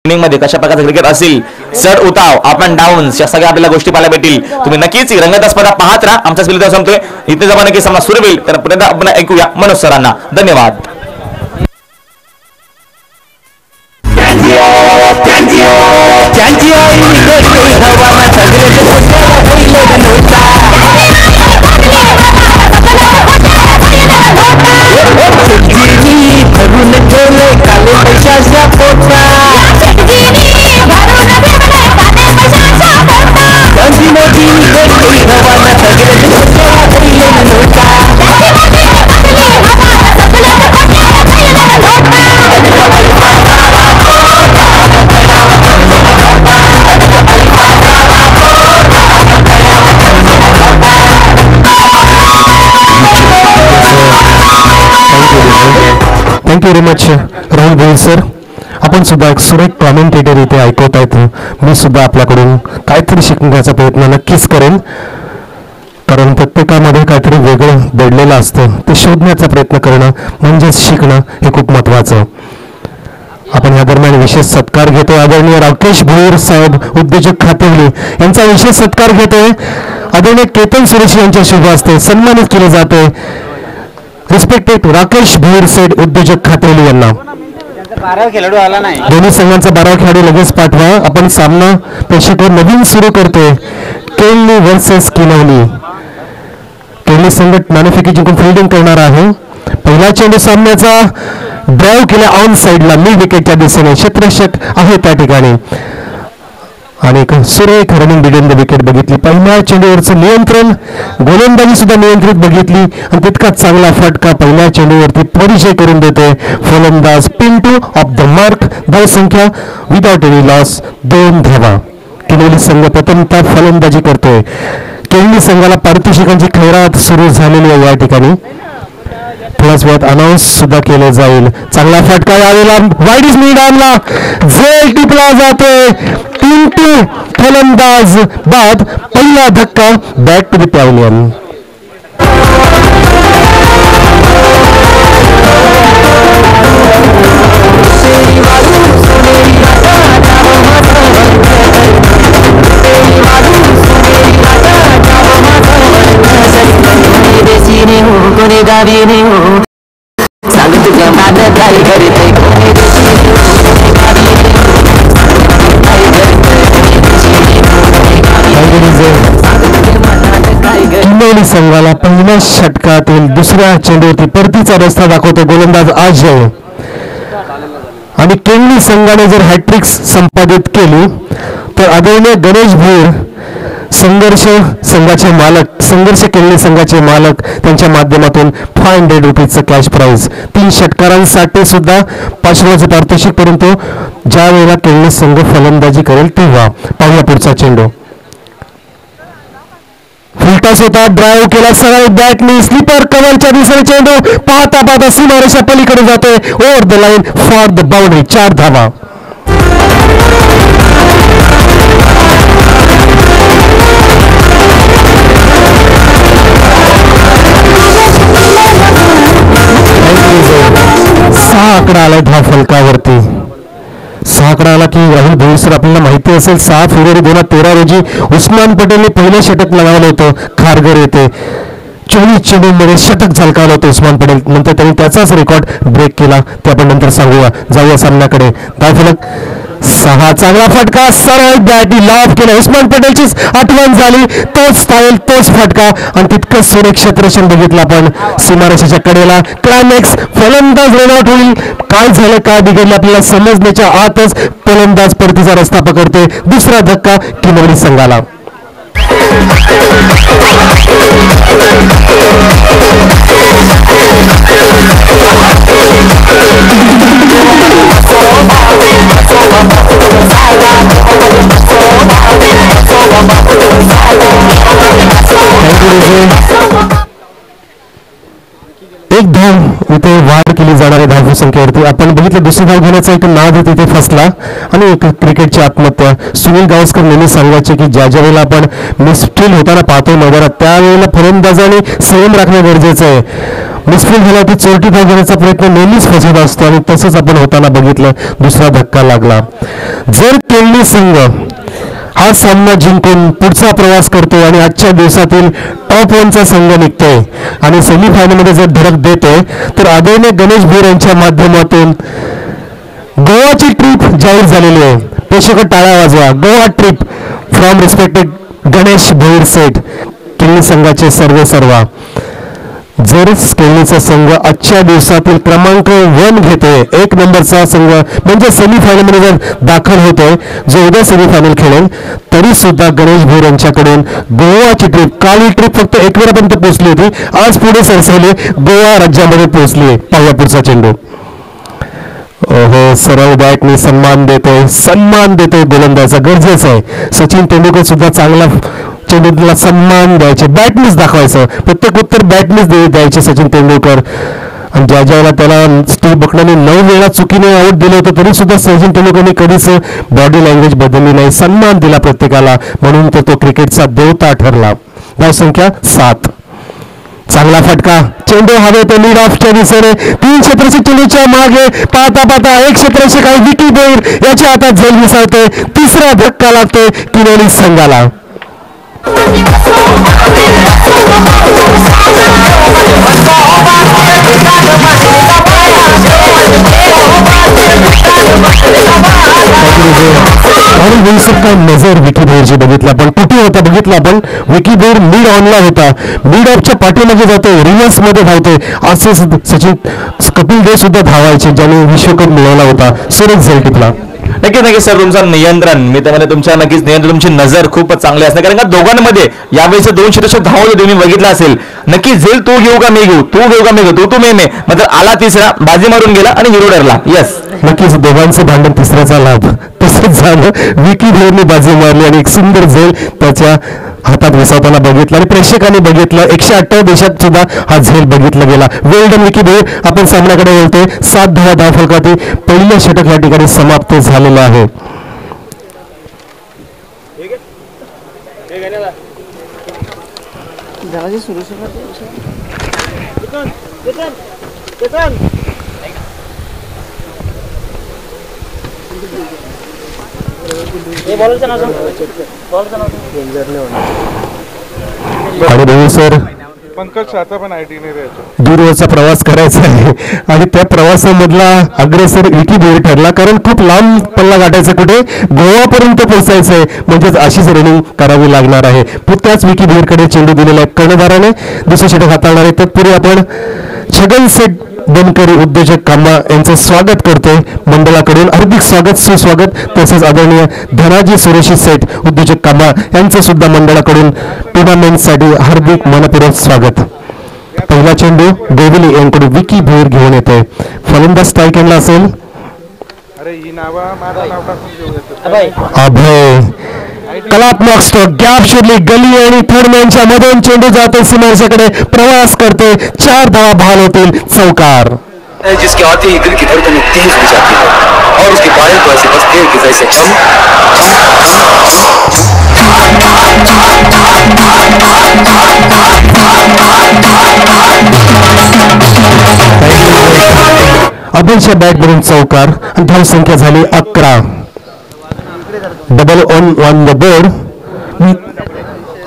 Inning मध्ये कशा प्रकारचं क्रिकेट असेल, चढ उताव, अप अँड डाऊन, या सगळ्या आपल्याला गोष्टी पाहायला भेटतील. तुम्ही नक्कीच रंगत स्पर्धा पाहत राहा. आमचा स्पिल सांगतोय इथे जमा नक्की सामना सुरू होईल. तर पर्यंत आपण ऐकूया मनोज सरांना. धन्यवाद. थँक्यू व्हेरी मच राहुल भाई सर. आपण सुद्धा एक सुरेख कॉमेंटेटर इथे ऐकवत आहेत. मी सुद्धा आपल्याकडून काहीतरी शिकण्याचा प्रयत्न नक्कीच करेन, कारण प्रत्येकामध्ये काहीतरी वेगळं दडलेलं असतं. ते शोधण्याचा प्रयत्न करणं म्हणजेच शिकणं हे खूप महत्त्वाचं. आपण या दरम्यान विशेष सत्कार घेतोय. आदरणीय राकेश भोईर साहेब उद्योजक खातेवली यांचा विशेष सत्कार घेतोय. आदरणीय केतन सुरेश यांच्या शुभ हस्ते सन्मानित केले जाते. रिस्पेक्टेड राकेश भोईर साहेब उद्योजक खातेवली यांना. खेळाडू आला नाही. दोन्ही संघांचा 12 खेळाडू लगेच पाठवा. आपण सामना प्रेक्षकांवर नवीन सुरू करतोय. केवली वर्सेस किनवली. केवली संघ नाणेफेकी जिंकून फिल्डिंग करणार आहे. पहिला चेंडू सामन्याचा ड्राईव्ह केला ऑन साइडला मिड विकेटच्या दिशेने. क्षेत्ररक्षक आहे त्या ठिकाणी आणि एक सुरेख रनिंग बिटवीन द विकेट बघितली. पहिल्या चेंडूवरचं नियंत्रण, गोलंदाजी सुद्धा नियंत्रित बघितली आणि तितकाच चांगला फटका पहिल्या चेंडूवरती परिचय करून देते फलंदाज पिंटू ऑफ द मार्क. धावसंख्या विदाउट एनी लॉस 2 धावा. किनवली संघ प्रथमतः फलंदाजी करतोय. केवली संघाला पारितोषिकांची खैरात सुरू झालेली आहे. या ठिकाणी थोड्याच वेळात अनाऊन्स सुद्धा केले जाईल. चांगला फटका यावेळेला वाईड इज मिड ऑनला झेल टिपला जातोय. पिंटू फलंदाज बाद. पहिला धक्का back to the pavilion. Kinwali संघाला पहिल्या षटकातील दुसऱ्या चेंडूवरती परतीचा रस्ता दाखवतो गोलंदाज अजय. आणि केवली संघाने जर हॅट्रिक संपादित केली तर आदरणीय गणेश भोईर संघर्ष संघाचे मालक, संघर्ष केवली संघाचे मालक त्यांच्या माध्यमातून 500 रुपीजचं कॅश प्राइज 3 षटकारांसाठी सुद्धा 500 पारितोषिक. परंतु ज्या वेळेला केवली संघ फलंदाजी करेल तेव्हा. पाहूया पुढचा चेंडू. फुलटॉस होता. ड्राईव्ह केला सरळ बॅटनी स्लीपर कव्हरच्या दिशेने चेंडू पाहता पाहता सीमारेषा पलीकडे जातोय. Over the line for the boundary. 4 धावा. सहा आकडा आलाय धाव फलकावरती. 6 आकडा आला की राहुल भोईर सर आपल्याला माहिती असेल 6 फेब्रुवारी 2013 रोजी उस्मान पटेलने पहिलं षटक लगावलं होतं खारघर येथे. 24 चेंडूंमध्ये षटक झळकावलं होतं उस्मान पटेल. नंतर त्यांनी त्याचाच रेकॉर्ड ब्रेक केला. ते आपण नंतर सांगूया. जाऊया सामन्याकडे. धावफलक 6. चांगला फटका सरळ बॅटी लॉफ केला. उस्मान पटेलचीच आठवण झाली. तोच स्टाईल, तोच फटका आणि तितकं सुरेख क्षेत्ररक्षण बघितलं आपण सीमारेषेच्या कडेला. क्लायमॅक्स फलंदाज रन आउट होईल. काय झालं, काय बिघडलं आपल्याला समजण्याच्या आतच फलंदाज परतीचा रस्ता पकडतोय. दुसरा धक्का किनवली संघाला. एक धाव इथे वाढ केली जाणार आहे धावसंख्येवरती. आपण बघितलं दुसरी धाव घेण्याचा एक नाद तिथे फसला आणि एक क्रिकेटची आत्महत्या. सुनील गावस्कर नेहमी सांगायचे की ज्या ज्या वेळेला आपण मिसफील होताना पाहतोय मैदानात त्यावेळेला फलंदाजाने संयम राखणे गरजेचं आहे. मिसफील झाल्यावरती चोरटी धाव घेण्याचा प्रयत्न नेहमीच फसत असतो आणि तसंच आपण होताना बघितलं. दुसरा धक्का लागला. जर केळली संघ हा सामना जिंकून पुढचा प्रवास करतो आणि आजच्या दिवसातील टॉप 1चा संघ निघतोय आणि सेमीफायनलमध्ये जर धडक देतोय तर आदरणीय गणेश भोर यांच्या माध्यमातून गोवाची ट्रिप जाहीर झालेली आहे. प्रेक्षक टाळ्या वाजवा. Goa trip from respected Ganesh Bhoir Seth, केळली संघाचे सर्वेसर्वा. जर केळलीचा संघ आजच्या दिवसातील क्रमांक 1 घेतोय, 1 नंबरचा संघ म्हणजे सेमीफायनलमध्ये जर दाखल होतोय, जो उद्या सेमीफायनल खेळेल, तरी सुद्धा गणेश भोर यांच्याकडून गोवाची ट्रिप, काल ही ट्रिप फक्त एकवेळापर्यंत पोहोचली होती, आज पुढे सरसवली, गोवा राज्यामध्ये पोहोचली. पाहूया पुढचा चेंडू. हो, सरळ बॅटने सन्मान देतोय गोलंदाजा. गरजेचं आहे. सचिन तेंडुलकर सुद्धा चांगला चेंडूला सन्मान द्यायचे, बॅटनीच दाखवायचं. प्रत्येक उत्तर बॅटनीच द्यायचे सचिन तेंडुलकर. आणि ज्या ज्याला त्याला स्टीव्ह बकनरने 9 वेळा चुकीने आऊट दिलं होतं, तरी सुद्धा सचिन तेंडुलकरने कधीच बॉडी लँग्वेज बदलली नाही, सन्मान दिला प्रत्येकाला. म्हणून तो क्रिकेटचा देवता ठरला. धाव संख्या 7. चांगला फटका, चेंडू हवेत लीड ऑफच्या दिशेने. 3 क्षेत्ररक्षक चेंडूच्या मागे पाहता एक क्षेत्ररक्षक आहे विकी भोईर, याच्या हातात झेल मिसळतोय. तिसरा धक्का लागतोय किनवली संघाला. नजर विकी भोईरची बघितला, पण कुठे होता बघितला आपण. विकी भोईर मिड ऑनला होता, मिड ऑफच्या पाठीमागे जातोय, रिव्हर्स मध्ये धावतोय. असे सचिन कपिल देव सुद्धा धावायचे, ज्याने विश्वकप मिळवला होता. सुरेख झेल टिपला. नक्कीच सर, तुमचं नियंत्रण, मी तर तुमच्या नक्कीच नियंत्रण, तुमची नजर खूपच चांगली असते. कारण का दोघांमध्ये यावेळेस 2 क्षेत्ररक्षक धावले, तुम्ही बघितलं असेल. नक्की झेल तू घेऊ का मी घेऊ, तू घेऊ का मी घेऊ, तू मे मात्र आला तिसरा, बाजी मारून गेला आणि हिरो ठरला. यस, नक्कीच दोघांचं भांडण तिसऱ्याचा लाभ. तसंच झालं, विकी भोईरने बाजी मारली आणि एक सुंदर झेल त्याच्या हातात विसावताना बघितलं आणि प्रेक्षकांनी बघितलं. 128 देशात सुद्धा हा झेल बघितला गेला. वेल डन विकी भोईर. आपण सामन्याकडे बोलतोय. 7 धावा धाव फलकावरती पहिलं षटक या ठिकाणी समाप्त झालेलं आहे. सर, पंकज आता पण आयटीने दूरवरचा प्रवास करायचा आहे आणि त्या प्रवासामधला अग्रेसर विकी भोईर ठरला. कारण खूप लांब पल्ला गाठायचा, कुठे गोवापर्यंत पोहोचायचं आहे, म्हणजेच अशीच रनिंग करावी लागणार आहे. त्याच विकी भोईरकडे चेंडू दिलेला आहे कर्णधाराने. दुसरं षटक हाताळणार आहे. तत्पूर्वी आपण छगन सेठ बनकरी उद्योजक कामा यांचं स्वागत करतोय. मंडळाकडून हार्दिक स्वागत, सुस्वागत. तसेच आदरणीय धनाजी सुरेशी सेठ उद्योजक कामा यांचं सुद्धा मंडळाकडून टुर्नामेंटसाठी हार्दिक मनपूर्वक स्वागत. पहिला चेंडू गोविली यांकडून विकी भोईर घेऊन येतोय. फलंदाज स्ट्राईक यांना असेल अभय. कलात्मक स्ट्रोक, गॅप शोधली, गली आणि थर्डमॅनच्या मधून चेंडू जातो सीमारेषेकडे, प्रवास करतोय. 4 धावा बहाल होतील. चौकार. जिसके आते ही दिल की धड़कनें तेज हो जाती है और उसकी पायल तो ऐसे बजती है कि जैसे अभयच्या बॅटवरून चौकार आणि धाव संख्या झाली 11. Double on the board.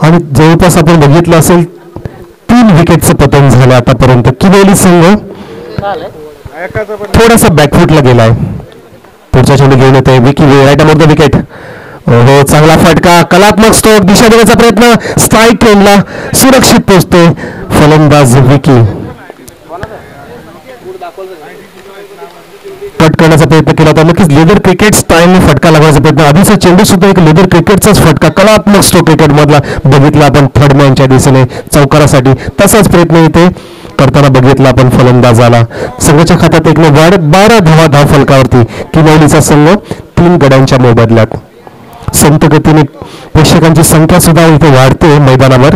आणि जवळपास आपण बघितलं असेल 3 विकेटचं पतन झालं आतापर्यंत. किनवली संघ थोडासा बॅकफुटला गेलाय. पुढचा चेंडू घेऊन येतोय Vicky Bhoir. Right about the wicket. हो, चांगला फटका, कलात्मक स्ट्रोक, दिशा देण्याचा प्रयत्न, स्ट्राईक रेंजला सुरक्षित पोहोचतोय फलंदाज विकी. कट करण्याचा प्रयत्न केला होता. नक्कीच लेदर क्रिकेट स्टाईलने फटका लागण्याचा प्रयत्न. आधीचा चेंडू सुद्धा एक लेदर क्रिकेटचाच फटका, कलात्मक स्ट्रोक क्रिकेट मधला बघितला आपण थर्डमॅनच्या दिशेने चौकारासाठी. तसाच प्रयत्न इथे करताना बघितला आपण फलंदाजाला. संघाच्या खात्यात एक वाढ 12 धावा धाव फलकावरती. किनवलीचा संघ 3 गड्यांच्या मोबदल्यात. संत गतीने प्रेक्षकांची संख्या सुद्धा इथे वाढते मैदानावर.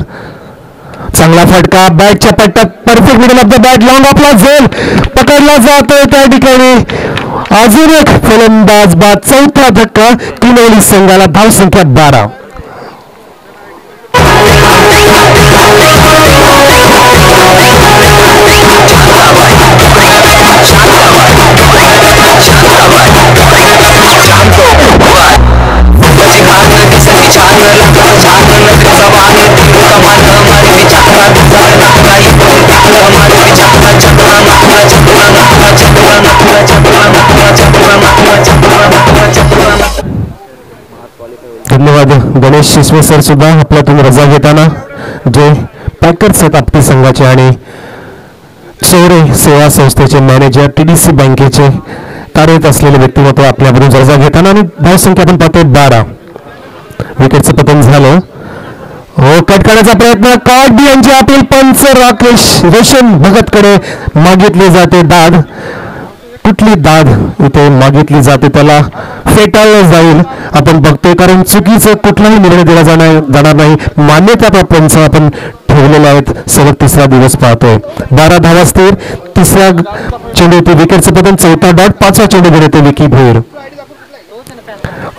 चांगला फटका, बॅटच्या पट्ट्यात perfect middle of the bat, long ऑफला झेल पकडला जातोय त्या ठिकाणी. अजून एक फलंदाज बाद. चौथा धक्का किनवली संघाला. धाव संख्या 12. धन्यवाद गणेश शिसवे सर सुद्धा आपल्यातून रजा घेताना, जे पॅकर्स आहेत आपली संघाचे आणि शौर्य सेवा संस्थेचे मॅनेजर, TDC बँकेचे कार्यरत असलेले व्यक्तिमत्व आपल्याबरोबर रजा घेताना. आणि धावसंख्या आपण पाहतोय 12. विकेटचं पतन झालं. हो, कट करण्याचा प्रयत्न, कार्ड यांची अपील, पंच राकेश रोशन भगतकडे मागितली जाते दाद. कुठली दाद इथे मागितली जाते त्याला फेटाळलं जाईल आपण बघतोय, कारण चुकीचं कुठलाही निर्णय दिला जाणार नाही. मान्यता पंच आपण ठेवलेला आहेत. सलग तिसरा दिवस पाहतोय. 12 धावा स्थिर. तिसऱ्या चेंडू ते विकेटचं पतन, चौथा डॉट, 5वा चेंडू घेऊन येते विकी भोईर.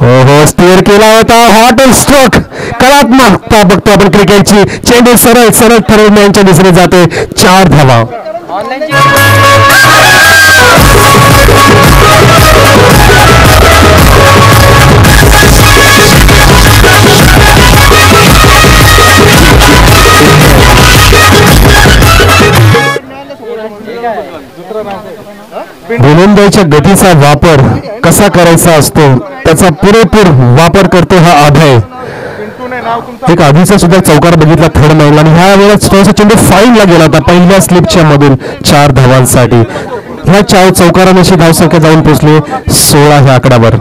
हो, स्थिर केला होता. हॉट स्ट्रोक, कलात्मकता बघतो आपण क्रिकेटची. चेंडू सरळ सरळ ठरवण्याच्या दिशेने जाते. 4 धावा. गोलंदाजीच्या गतीचा वापर कसा करायचा असतो त्याचा पुरेपूर वापर करतो हा अभय. एक आधीचा सुद्धा चौकार बघितला थर्ड माइंडला, आणि ह्या वेळेस थोडासा चेंडू फाईनला गेला होता पहिल्या स्लिपच्या मधून 4 धावांसाठी. ह्या चौकारांशी धावसंख्या जाऊन पोहोचली 16 ह्या आकड्यावर.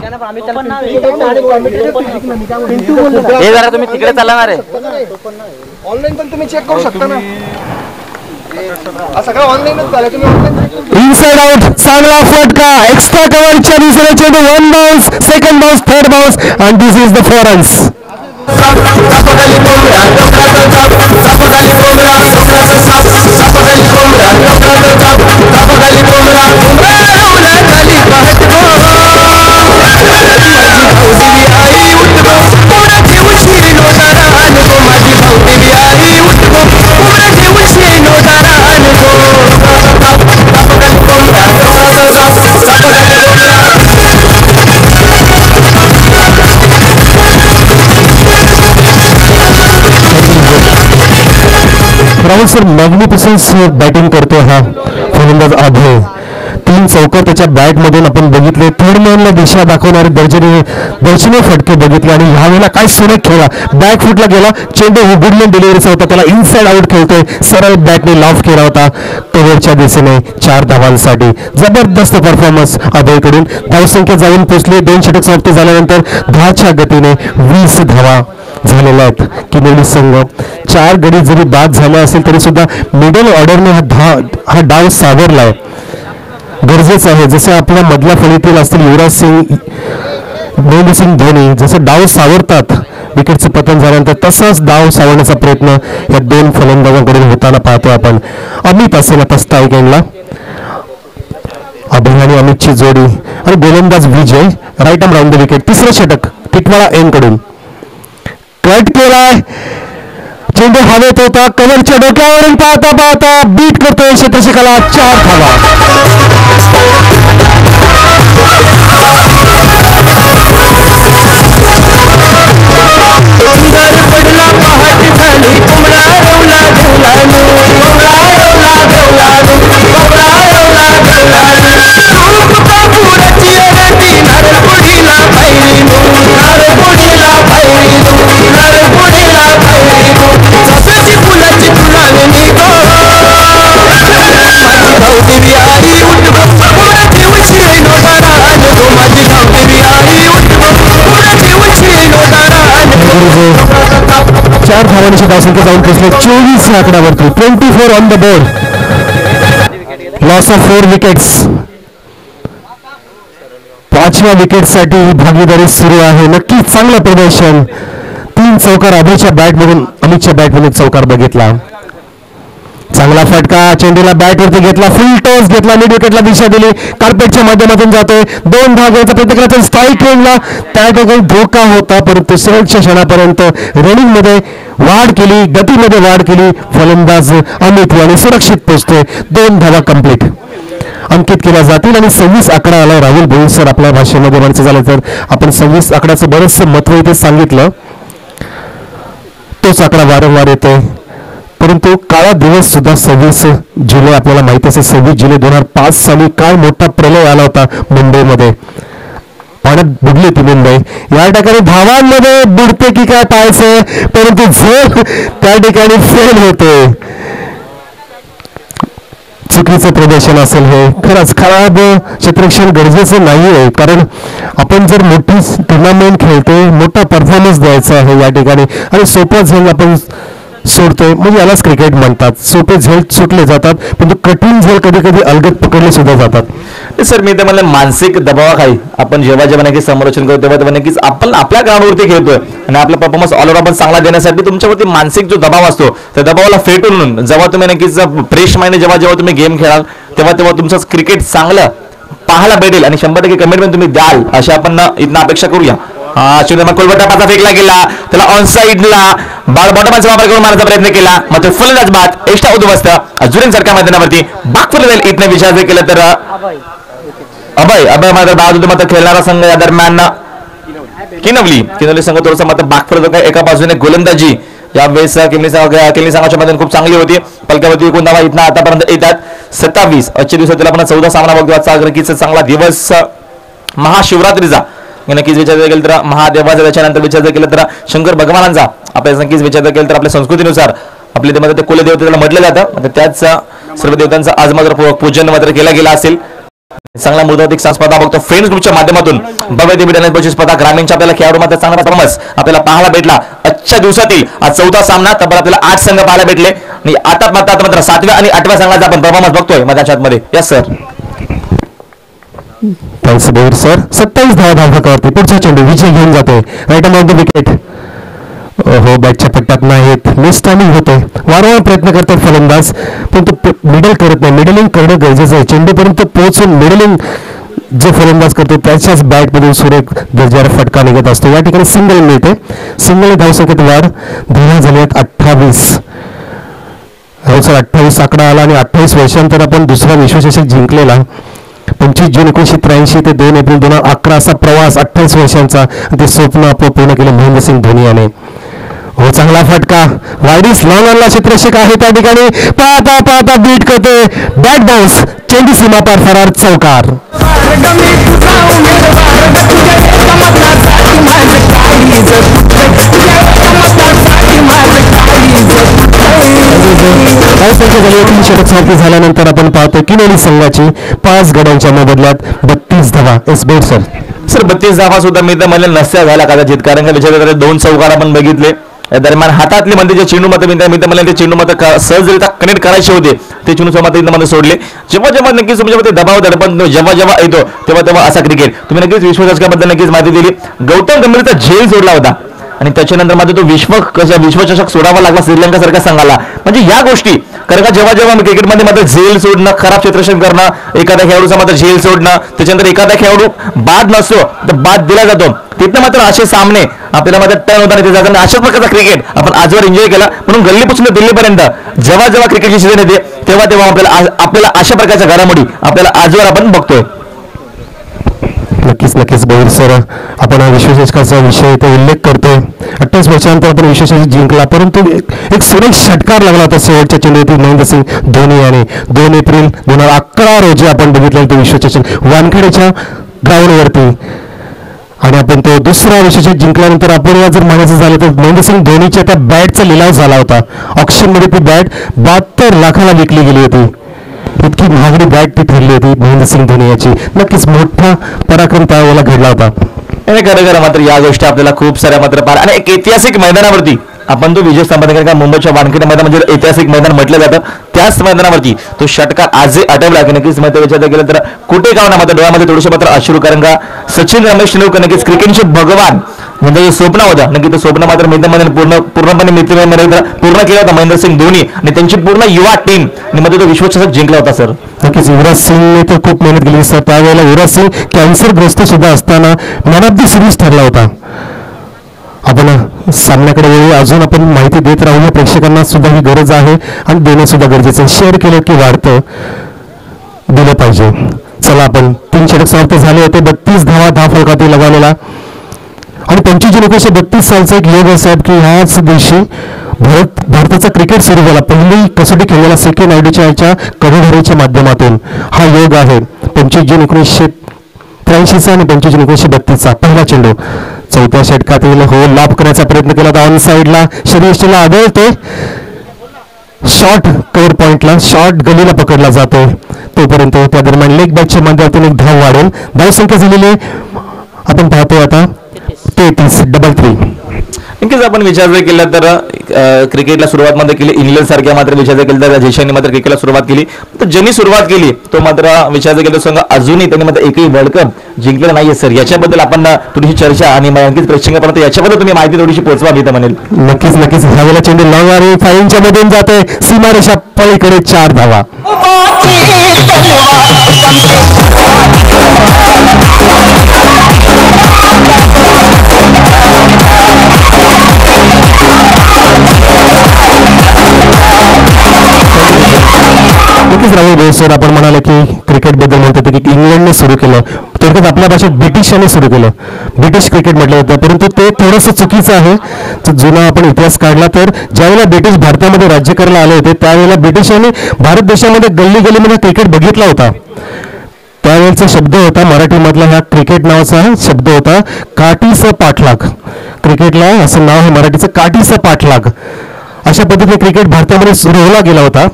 हे जरा तुम्ही तिकडे चालणार आहे. ऑनलाईन पण तुम्ही चेक करू शकता ना, सगळं ऑनलाईनच झालं. तुम्ही इनसाइड आउट, चांगला फटका, एक्स्ट्रा कव्हरच्या दिशेने चेंडू, 1 bounce, second bounce, third bounce, and this is the 4 runs. Rahul sir magnificence batting करतो हा फलंदाज अभय. 3 चौकार त्याच्या बॅट मधून आपण बघितले. थर्ड मॅनला दिशा दाखवणारे दर्शनीय फटके बघितले, आणि ह्यावेळेला काय सुरेख खेळला. बॅक फुटला गेला, चेंडू गुडलँड डिलिव्हरीचा होता, त्याला इनसाइड आउट खेळतोय, सरळ बॅटने लॉफ केला होता कव्हरच्या दिशेने 4 धावांसाठी. जबरदस्त परफॉर्मन्स अभयकडून. धावसंख्या जाऊन पोहोचली. 2 षटक समाप्ती झाल्यानंतर 10च्या गतीने 20 धावा झालेल्या आहेत. किनवली संघ 4 गडी जरी बाद झाले असेल तरी सुद्धा मिडल ऑर्डरने हा डाव सावरलाय. गरजेचं आहे. जसं आपल्या मधल्या फळीतील असतील युवराज सिंग, महेंद्र सिंग धोनी जसं डाव सावरतात विकेटचं पतन झाल्यानंतर, तसाच डाव सावरण्याचा प्रयत्न या 2 फलंदाजांकडून होताना पाहतो आपण. अमित असेल आता स्थायिक एंडला. अभय आणि अमितची जोडी, आणि गोलंदाज Vijay right arm round the wicket. 3रं षटक टिटवाळा एन कडून. कट केलाय, चेंडू हवेत होता, कव्हरच्या डोक्यावरून पाहता पाहता बीट करतोय क्षेत्ररक्षकाला. 4 धावा. चार धावांची धावसंख्या जाऊन पोहोचले 24 या आकड्यावरती. 24 on the board. Loss of 4 wickets. 5व्या विकेटसाठी भागीदारी सुरू आहे. नक्कीच चांगलं प्रदर्शन. 3 चौकार अभयच्या बॅटमधून, अमितच्या बॅटमधून चौकार बघितला. चांगला फटका, चेंडूला बॅटवरती घेतला, फुल टॉस घेतला, मिड विकेटला दिशा दिली, कार्पेटच्या माध्यमातून जातोय. 2 धाव घ्यायचा प्रयत्न केला, स्ट्राईक रेंजला त्या ठिकाणी धोका होता, परंतु शेवटच्या क्षणापर्यंत रनिंग मध्ये वाढ केली, गतीमध्ये वाढ केली फलंदाज अमित आणि सुरक्षित पोहोचतोय. 2 धावा कंप्लीट अंकित केल्या जातील आणि 26 आकडा आला. राहुल भोईर सर आपल्या भाषेमध्ये म्हणायचं झालं तर आपण 26 आकड्याचं बरंचसं महत्व इथे सांगितलं. तोच आकडा वारंवार येतोय. परंतु काळा दिवस सुद्धा 26 जुलै आपल्याला माहिती असेल. 26 जुलै 2005 साली काय मोठा प्रलय आला होता मुंबईमध्ये. पाण्यात बुडली ती मुंबई. या ठिकाणी धावांमध्ये बुडते की काय पाहायचं, परंतु झेल त्या ठिकाणी फेल होते. चुकीचं प्रदर्शन असेल हे. खरंच खराब क्षेत्ररक्षण गरजेचं नाही आहे, कारण आपण जर मोठी टुर्नामेंट खेळतोय, मोठा परफॉर्मन्स द्यायचा आहे या ठिकाणी, आणि सोपा झेल आपण सोडतोय म्हणजे यालाच क्रिकेट म्हणतात. सोपे झेल सुटले जातात, पण कठीण झेल कधी कधी अलगद पकडले सुद्धा जातात. सर मी तर म्हणलं मानसिक दबावाखाली आपण जेव्हा जेव्हा नक्कीच समालोचन करतो तेव्हा नक्कीच आपण आपल्या ग्राउंडवरती खेळतोय आणि आपला परफॉर्मन्स ऑल ओव्हर आपण चांगला देण्यासाठी तुमच्यावरती मानसिक जो दबाव असतो त्या दबावाला फेटून जेव्हा तुम्ही नक्कीच फ्रेश माइंड जेव्हा जेव्हा तुम्ही गेम खेळाल तेव्हा तेव्हा तुमचं क्रिकेट चांगलं पाहायला भेटेल आणि 100% कमिटमेंट तुम्ही द्याल अशी आपण इथं अपेक्षा करूया. कोलबटा पाचा फेकला गेला, त्याला ऑन साईडला बॉटमाचा वापर करून मारण्याचा प्रयत्न केला, मात्र फलंदाज बाद एक्स्ट्रा उद्ध्वस्त जुरेन सारख्या मैदानावरती बाग जाईल. इथनं विचार केलं तर अभय मात्र बाद होते. मात्र खेळणारा संघ या दरम्यान किनवली संघ थोडंसं मात्र बाग फलत एका बाजूने गोलंदाजी यावेळेस केली संघाच्या मैदान खूप चांगली होती. पलकावरती एकूण धावा इथं आतापर्यंत येतात 27. आजच्या दिवसातील आपण 14 सामना बघतो. आजचा नक्कीच चांगला दिवस महाशिवरात्रीचा नक्कीच विचार केला तर महादेवाचा, त्याच्यानंतर विचार केला तर शंकर भगवानांचा, आपल्या नक्कीच विचार केला तर आपल्या संस्कृतीनुसार आपल्या ते कुलदेवते त्याला म्हटलं जातं. त्याच सर्व देवतांचा आज मात्र पूजन मात्र केला गेला असेल. चांगला मुद्दाधिक स्पर्धा बघतो फ्रेंड्स ग्रुपच्या माध्यमातून. भव्य देवी स्पर्धा ग्रामीणच्या आपल्याला खेळाडू मात्र चांगला परफॉर्मन्स आपल्याला पाहायला भेटला. आजच्या दिवसातील आज 14 सामना तब्बल आपल्याला 8 संघ पाहायला भेटले आणि आता मात्र 7व्या आणि 8व्या संघाचा आपण परफॉर्मन्स बघतोय मधाच्या मध्ये. Yes sir. सर 27 धावावरती पुढचा चेंडू विजय घेऊन जातोय. Right on the wicket. हो बॅटच्या पट्ट्यात नाहीत. मिस टायमिंग होतोय. वारंवार प्रयत्न करतात फलंदाज, पण तो मिडल करत नाही. मिडलिंग करणं गरजेचं आहे. चेंडूपर्यंत पोहोचून मिडलिंग जो फलंदाज करतो त्याच्याच बॅटमधून सुरेख दर्जावर फटका निघत असतो. या ठिकाणी सिंगल मिळते. सिंगल धावसंख्येत वाढ धावा झाली आहेत 28. हो सर 28 आकडा आला आणि 28 वर्षांतर आपण दुसरा विश्वचषक जिंकलेला. 25 जून 1983 ते 2 एप्रिल 2011 असा प्रवास 28 वर्षांचा. ते स्वप्न आपण पूर्ण केलं महेंद्रसिंग धोनी याने. हो चांगला फटका. वाईडिस लॉंगला क्षेत्ररक्षक आहे त्या ठिकाणी. पाहता पाहता बीट करते. बॅट बाउन्स चेंडू सीमा पार फरार चौकार. षटक झाल्यानंतर आपण पाहतो किनवली संघाची 5 गड्यांच्या मोबदल्यात 32 धावा. एस बेट सर. सर 32 धावा सुद्धा मी तर म्हणले नसत्या झाला कदाचित, कारण का विचार 2 चौकार आपण बघितले. या दरम्यान हातातले म्हणजे जे चेंडू मात्र मी तर म्हणले ते चेंडू मात्र सहजरित्या कनेक्ट करायचे होते ते चेंडू मात्र सोडले. जेव्हा जेव्हा नक्कीच तुमच्यामध्ये दबाव दडपण जेव्हा जेव्हा येतो तेव्हा तेव्हा असा क्रिकेट. तुम्ही नक्कीच विश्वचषकाबद्दल नक्कीच माहिती दिली. गौतम गंभीरचा झेल सोडला होता आणि त्याच्यानंतर मात्र तो विश्वचषक सोडावा लागला श्रीलंका सारख्या संघाला. म्हणजे या गोष्टी कारण का जेव्हा जेव्हा क्रिकेटमध्ये मात्र झेल सोडणं, खराब क्षेत्ररक्षण करणं, एखाद्या खेळाडूचा मात्र झेल सोडणं, त्याच्यानंतर एखादा खेळाडू बाद नसतो तर बाद दिला जातो. तिथं मात्र असे सामने आपल्याला मात्र टर्न होताना ते जाताना अशाच प्रकारचा क्रिकेट आपण आजवर एन्जॉय केला. म्हणून गल्लीपासून दिल्लीपर्यंत जेव्हा जेव्हा क्रिकेटची सीझन येते तेव्हा तेव्हा आपल्याला अशा प्रकारच्या घडामोडी आपल्याला आजवर आपण बघतोय. नक्कीच बहिर सर आपण विश्वचषकाचा विषय इथे उल्लेख करतोय. 28 वर्षानंतर आपण विश्वचषक जिंकला, परंतु एक सुरेख षटकार लागला होता शेवटच्या चेंडूवरती महेंद्रसिंग धोनी याने. 2 एप्रिल 2011 रोजी आपण बघितलं तो विश्वचषक वानखेडेच्या ग्राउंडवरती आणि आपण तो दुसरा विश्वचषक जिंकल्यानंतर आपण जर म्हणायचं झालं तर महेंद्रसिंग धोनीच्या त्या बॅटचा लिलाव झाला होता. ऑक्शनमध्ये ती बॅट 72 लाखाला विकली गेली होती. इतकी महागडी बॅट ती ठरली होती महेंद्रसिंग धोनी याची. नक्कीच मोठा पराक्रम त्यावेळेला घडला होता. खरं मात्र या गोष्टी आपल्याला खूप साऱ्या मात्र पार आणि एक ऐतिहासिक मैदानावरती आपण तो विजय संपादन का मुंबईच्या वानखेडे मैदान म्हणजे ऐतिहासिक मैदान म्हटलं जातं. त्याच मैदानावरती तो षटकार आजही आठवला की नक्कीच मात्र विचार केलं तर कुठे का मात्र डोळ्यामध्ये थोडेसे मात्र अश्रू, कारण का सचिन रमेश तेंडुलकर नक्कीच क्रिकेटचे भगवान म्हणजे जे स्वप्न होतं नक्की ते स्वप्न मात्र पूर्णपणे पूर्ण केलं होतं महेंद्रसिंग धोनी आणि त्यांची पूर्ण युवा टीम आणि मध्ये तो विश्वचषक जिंकला होता. सर नक्कीच युवराज सिंगने तर खूप मेहनत केली सर. त्यावेळेला युवराज सिंग कॅन्सरग्रस्त सुद्धा असताना मॅन ऑफ द सिरीज ठरला होता. आपण सामन्याकडे वेळी अजून आपण माहिती देत राहूया. प्रेक्षकांना सुद्धा ही गरज आहे आणि देणं सुद्धा गरजेचं आहे. शेअर केलं की वाढतं, दिलं पाहिजे. चला आपण 3 षटक समाप्त झाले होते. 32 धावा फलकावरती लगावलेला आणि 25 जून 1932 सालचा एक योग आहे साहेब की ह्याच दिवशी भारताचा क्रिकेट सुरू झाला. पहिली कसोटी खेळलेला सेकंड नायडूच्या कडधारीच्या माध्यमातून हा योग आहे. 25 जून 1983 आणि 25 जून 1932 पहिला चेंडू चौथ्या षटकातील लाभ करण्याचा प्रयत्न केला होता. ऑन साईडला श्रेयसला आढळते. शॉर्ट कव्हर पॉइंटला शॉर्ट गलीला पकडला जातोय. तोपर्यंत त्या दरम्यान लेग बॅटच्या माध्यमातून एक धाव वाढेल. धावसंख्या झालेली आपण पाहतोय आता 33 3. नक्कीच आपण विचार जर केला तर क्रिकेटला सुरुवात मध्ये केली इंग्लंड सारख्या मात्र विचार जर केला तर देशांनी मात्र क्रिकेटला सुरुवात केली. तर ज्यांनी सुरुवात केली तो मात्र विचार जर केला संघ अजूनही त्यांनी मात्र एकही वर्ल्ड कप जिंकलेला नाहीये सर. याच्याबद्दल आपण थोडीशी चर्चा आणि नक्कीच प्रेक्षकांपर्यंत याच्याबद्दल तुम्ही माहिती थोडीशी पोहोचवा मी तर म्हणेल. नक्कीच ह्यावेळेला चेंडू लॉंग आणि फाईनच्या मधून जाते. सीमारेषा पलीकडे 4 धावा. नक्कीच राहुल सर आपण म्हणाले की क्रिकेट बद्दल म्हणतो की इंग्लंडने सुरू केलं. थोडक्यात आपल्या भाषेत ब्रिटिशांनी सुरू केलं. ब्रिटिश क्रिकेट म्हटलं होतं परंतु ते थोडंसं चुकीचं आहे. जुना आपण इतिहास काढला तर ज्यावेळेला ब्रिटिश भारतामध्ये राज्य करायला आले होते त्यावेळेला ब्रिटिशांनी भारत देशामध्ये गल्ली गल्लीमध्ये क्रिकेट बघितला होता. त्यावेळेचा शब्द होता मराठीमधला ह्या क्रिकेट नावाचा शब्द होता काठीचा पाठलाग. क्रिकेटला असं नाव आहे मराठीचं काठीचा पाठलाग. अशा पद्धतीने क्रिकेट भारतामध्ये सुरू होला गेला होता.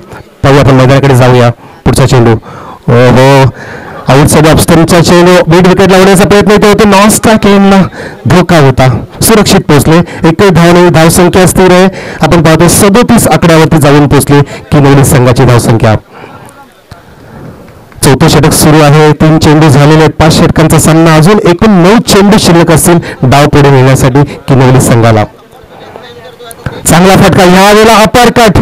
पाहूया आपण मैदानाकडे जाऊया. पुढचा चेंडू आउटसाइड ऑफ स्टंपचा चेंडू मिड विकेट लावण्याचा प्रयत्न येतो होते. नॉन स्ट्राइक लाईनला धोका होता. सुरक्षित पोहोचले. एकही धाव धावसंख्या स्थिर आहे. आपण पाहतो 37 आकड्यावरती जाऊन पोहोचले किनवली संघाची धावसंख्या. चौथं षटक सुरू आहे. 3 चेंडू झालेले 5 षटकांचा सामना. अजून एकूण 9 चेंडू शिल्लक असतील डाव पुढे नेण्यासाठी किनवली संघाला. चांगला फटका यावेळेला अपर कट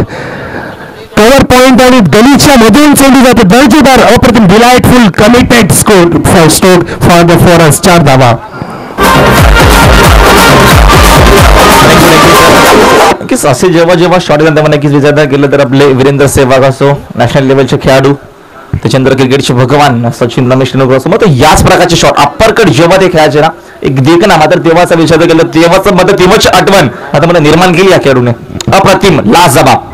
कव्हर पॉइंट आणि गलीच्या मधून चेंडू जातो. दर्जेदार अप्रतिम delightful committed stroke for the forest 4 धावा. नक्कीच असे जेव्हा शॉट घेतात नक्कीच विचार केलं तर आपले वीरेंद्र सेहवाग असो नॅशनल लेवलचे खेळाडू त्याच्यानंतर क्रिकेटचे भगवान सचिन रमेश तेंडुलकर असो मग याच प्रकारचे शॉट अप्पर कट जेव्हा ते खेळायचे ना एक देखना मात्र तेव्हाचा विचार केला तेव्हाच मात्र तेव्हाची आठवण आता मला निर्माण केली या खेळाडूने. अप्रतिम लाजवाब.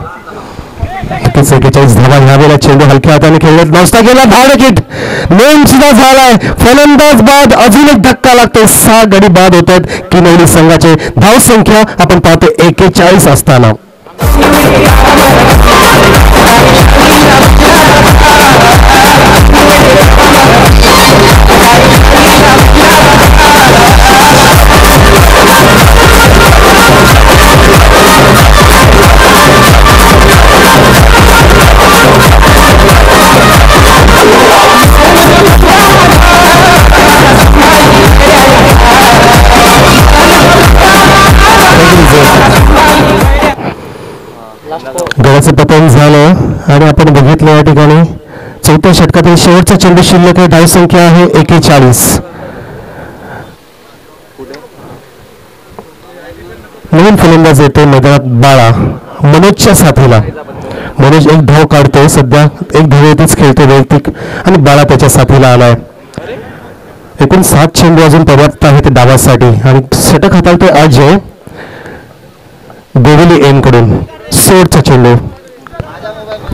41 धावा ह्यावेळेला चेंडू हलक्या हाताने खेळण्यात नसता गेला. धावविकेट नेम सुद्धा झालाय. फलंदाज बाद अजून एक धक्का लागतोय. 6 गडी बाद होत आहेत किनवली संघाचे. धावसंख्या आपण पाहतो 41 असताना गळ्याचं पतन झालं आणि आपण बघितलं या ठिकाणी चौथ्या षटकातील शेवटचा चेंडू शिल्लक आहे. धावसंख्या आहे 41. नवीन फलंदाज येतो मैदानात बाळा मनोजच्या साथीला. मनोज एक धाव काढतोय सध्या एक धावेतच खेळतोय वैयक्तिक आणि बाळा त्याच्या साथीला आलाय. एकूण 7 चेंडू अजून पर्याप्त आहे ते डावासाठी आणि षटक हाताळतोय अजय गोवेली एम कडून. शेवटचा चेंडू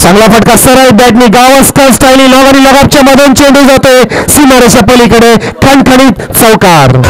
चांगला फटका सरळ बॅटनी गावस्कर स्टाईली लॉग आणि लगापच्या मधून चेंडू जातोय सीमारेषा पलीकडे. खणखणीत चौकार.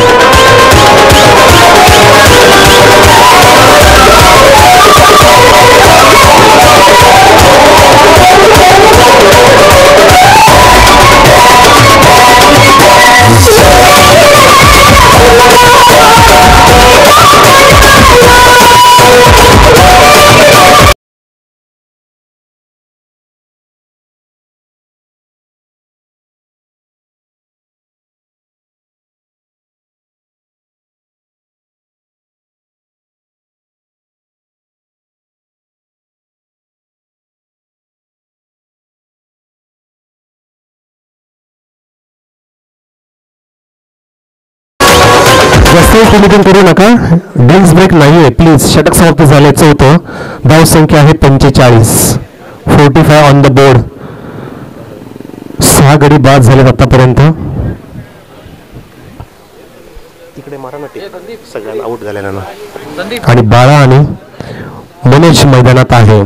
जास्त फिनिशिंग करू नका. ड्रिंक्स ब्रेक नाहीये प्लीज. षटक समाप्त झाले. चौथं धाव संख्या आहे 45. 45 ऑन द बोर्ड. 6 गडी बाद झालेत आतापर्यंत. तिकडे मारा ना ते सगळ्यांना आउट झालेला ना. आणि बाळा आणि मनोज मैदानात आहे.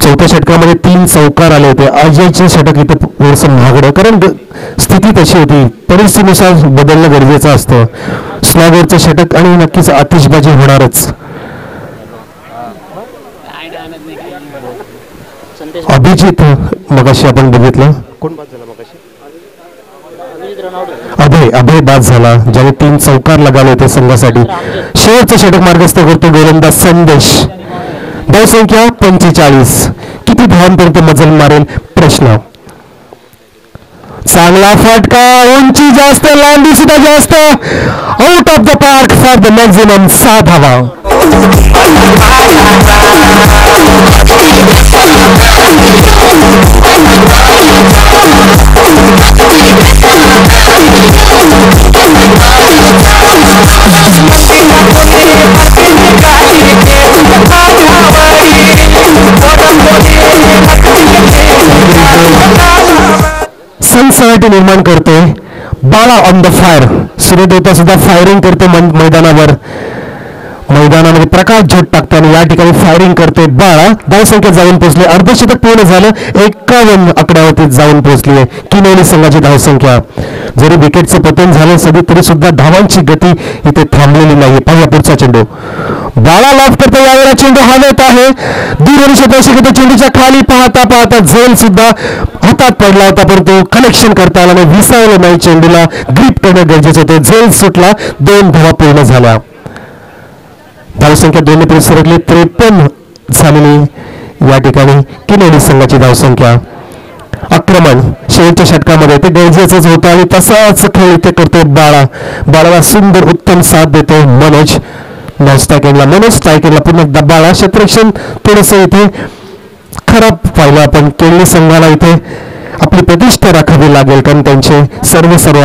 चौथ्या षटकामध्ये 3 चौकार आले होते. अजयचे षटक इथे थोडंसं महागडं, कारण स्थिती तशी होती. परिस्थितीनुसार बदलणं गरजेचं असतं. स्लॉगरचं षटक आणि नक्कीच आतिषबाजी होणारच. अभिजित मगाशी आपण बघितलं, कोण बाद झाला मगाशी? अभय बाद झाला, ज्याने 3 चौकार लगावले होते संघासाठी. शेवटचं षटक मार्गस्थ करतो गोलंदाज संदेश. धावसंख्या 45. किती धावांपर्यंत मजल मारेल प्रश्न. चांगला फटका, उंची जास्त, लांबी सुद्धा जास्त. Out of the park for the maximum 6 धावा. सनसनाटी निर्माण करतोय बाळा ऑन द फायर. सूर्यदेवता सुद्धा फायरिंग करतो मैदानामध्ये प्रकाश झोत टाकताना या ठिकाणी फायरिंग करतोय बाळा. धावसंख्या जाऊन पोहोचले, अर्धशतक पूर्ण झालं. 51 आकड्यावरती जाऊन पोहोचली आहे किनवली संघाची धावसंख्या. जरी विकेटचं पतन झालं तरी सुद्धा धावांची गती इथे थांबलेली नाही. पाहिला पुढचा चेंडू, बाळा लाभ करतो. यावेळेला चेंडू हलत आहे. दूरवरून क्षेत्ररक्षक चेंडूच्या खाली पाहता पाहता झेल सुद्धा हातात पडला होता, परंतु कनेक्शन करता आला नाही. विसावलं नाही, चेंडूला ग्रीप करणं गरजेचं होतं. झेल सुटला. 2 धावा पूर्ण झाल्या. धावसंख्या 2 पुढे सरकली. 53 झालेली या ठिकाणी किनवली संघाची धावसंख्या. आक्रमण शेवटच्या षटकामध्ये ते गरजेचंच होतं आणि तसाच खेळ इथे करतोय बाळाला सुंदर उत्तम साथ देतो मनोज. मनोज स्ट्रायकेला पुन्हा एकदा बाळा. क्षेत्ररक्षण थोडंसं इथे खराब पाहिलं आपण. केळली संघाला इथे आपली प्रतिष्ठा राखावी लागेल, कारण त्यांचे सर्व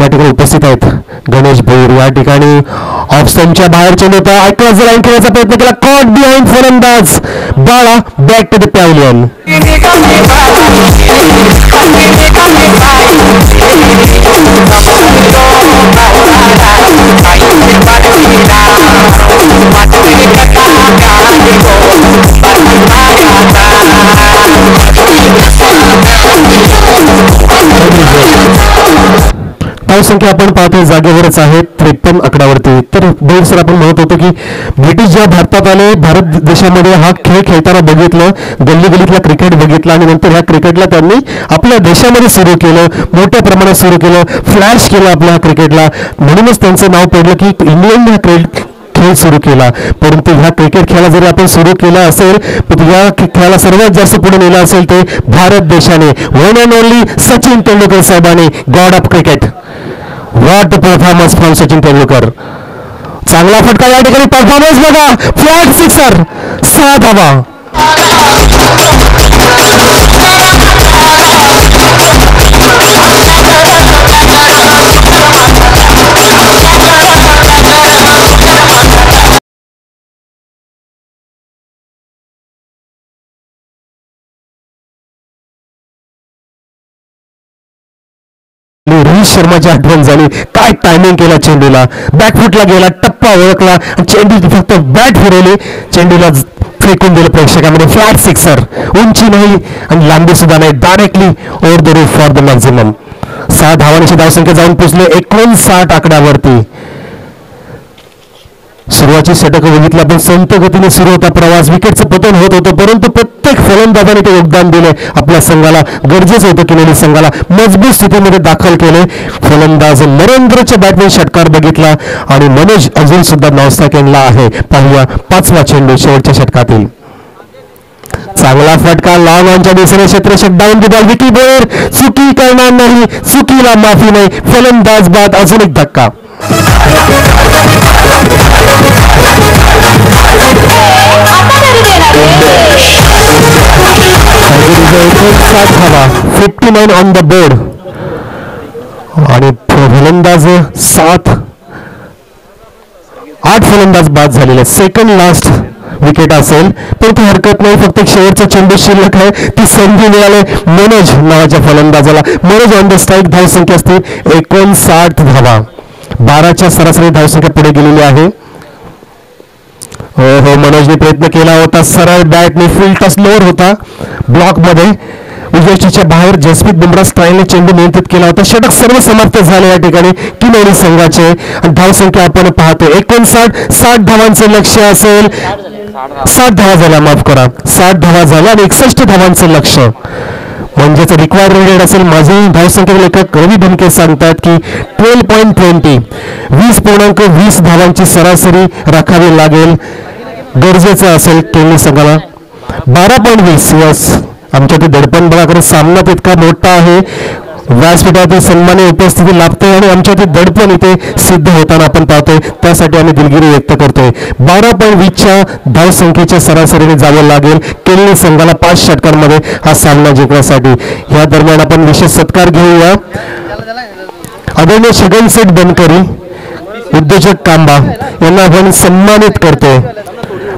या ठिकाणी उपस्थित आहेत. गणेश भैर या ठिकाणी ऑफ स्टंपच्या बाहेर चेंडू होता. ऐकला लाईन खेळायचा प्रयत्न केला. कॉट बिहाइंड फलंदाज Bala. Back to the pavilion. धावसंख्या आपण पाहतो जागेवरच आहे 53 आकड्यावरती. तर बैल सर आपण म्हणत होतो की ब्रिटिश जेव्हा भारतात आले, भारत देशामध्ये हा खेळ खेळताना बघितलं, गल्ली गल्लीतला क्रिकेट बघितला आणि नंतर ह्या क्रिकेटला त्यांनी आपल्या देशामध्ये सुरू केलं, मोठ्या प्रमाणात सुरू केलं, फ्लॅश केलं आपल्या क्रिकेटला. म्हणूनच त्यांचं नाव पडलं की इंग्लंड हा खेळ सुरू केला. परंतु ह्या क्रिकेट खेळाला जरी आपण सुरू केला असेल, पण या खेळाला सर्वात जास्त पुढे नेला असेल ते भारत देशाने. One and only Sachin Tendulkar साहेबांनी, god of cricket. What performance from Sachin Tendulkar. चांगला फटका या ठिकाणी, परफॉर्मन्स बघा. Flat sixer. 6 धावा. रोहित शर्माची आठवण झाली. काय टायमिंग केला चेंडूला. बॅकफुटला गेला, टप्पा ओळखला, चेंडू फक्त बॅट फिरवली, चेंडूला फेकून दिलं प्रेक्षकांमध्ये. Flat sixer. उंची नाही आणि लांबी सुद्धा नाही, directly over the roof for the maximum. 6 धावांची धावसंख्या जाऊन पोहोचले 59 आकड्यावरती. सुरुवातीची षटक बघितलं आपण, संत गतीने सुरू होता प्रवास. विकेटचं पतन होत होतं, परंतु प्रत्येक फलंदाजाने ते योगदान दिले आपल्या संघाला. गरजेचं होतं किनवली संघाला मजबूत स्थितीमध्ये दाखल केले. फलंदाज नरेंद्रच्या बॅटने षटकार बघितला आणि मनोज अजून सुद्धा नॉनस्टॉकेनला आहे. पाहूया 5वा चेंडू शेवटच्या षटकातील. चांगला फटका लॉंग ऑनच्या दिशेने. क्षेत्ररक्षक down the ball. Vicky Boyer चुकी करणार नाही, चुकीला माफी नाही. फलंदाज बाद. अजून एक धक्का. 59 ऑन द बोर्ड आणि फलंदाज 8 फलंदाज बाद झालेले. सेकंड लास्ट विकेट असेल परंतु हरकत नाही, फक्त एक शेवटचा चेंडू शिल्लक आहे. ती संधी मिळाली मनोज नावाच्या फलंदाजाला. Manoj on the strike. धावसंख्या असते 59 धावा. 12च्या सरासरी धावसंख्या पुढे गेलेली आहे. हो मनोजने प्रयत्न केला होता, सरळ बॅटने फील्ड टच लोअर होता ब्लॉकमध्ये. उजव्याच्या बाहेर जसप्रीत बुमराह स्टाईलने चेंडू नियंत्रित केला होता. षटक सर्व समाप्त झाले या ठिकाणी किनवली संघाचे. धावसंख्या आपण पाहतो 59 धावांचं लक्ष्य असेल. 60 धावा झाल्या, माफ करा, 60 धावा झाल्या आणि 61 धावांचं लक्ष्य म्हणजेच रिक्वायर्ड रेट असेल. माझी धावसंख्या लेखक रवी ढमके सांगतात की 12.20 20.20 धावांची सरासरी राखावी लागेल, गरजेचं असेल केली संघाला. 12.20 यस, आमच्या ते दडपण बघा खरं सामना इतका मोठा आहे, व्यासपीठातील सन्मान्य उपस्थिती लाभते आणि आमच्या ते दडपण इथे सिद्ध होताना आपण पाहतोय, त्यासाठी आम्ही दिलगिरी व्यक्त करतोय. 12.20च्या धावसंख्येच्या सरासरीने जावं लागेल केली संघाला 5 षटकांमध्ये हा सामना जिंकण्यासाठी. या दरम्यान आपण विशेष सत्कार घेऊया. आदरणीय छगन सेठ बनकरी, उद्योजक कांबा यांना आपण सन्मानित करतोय.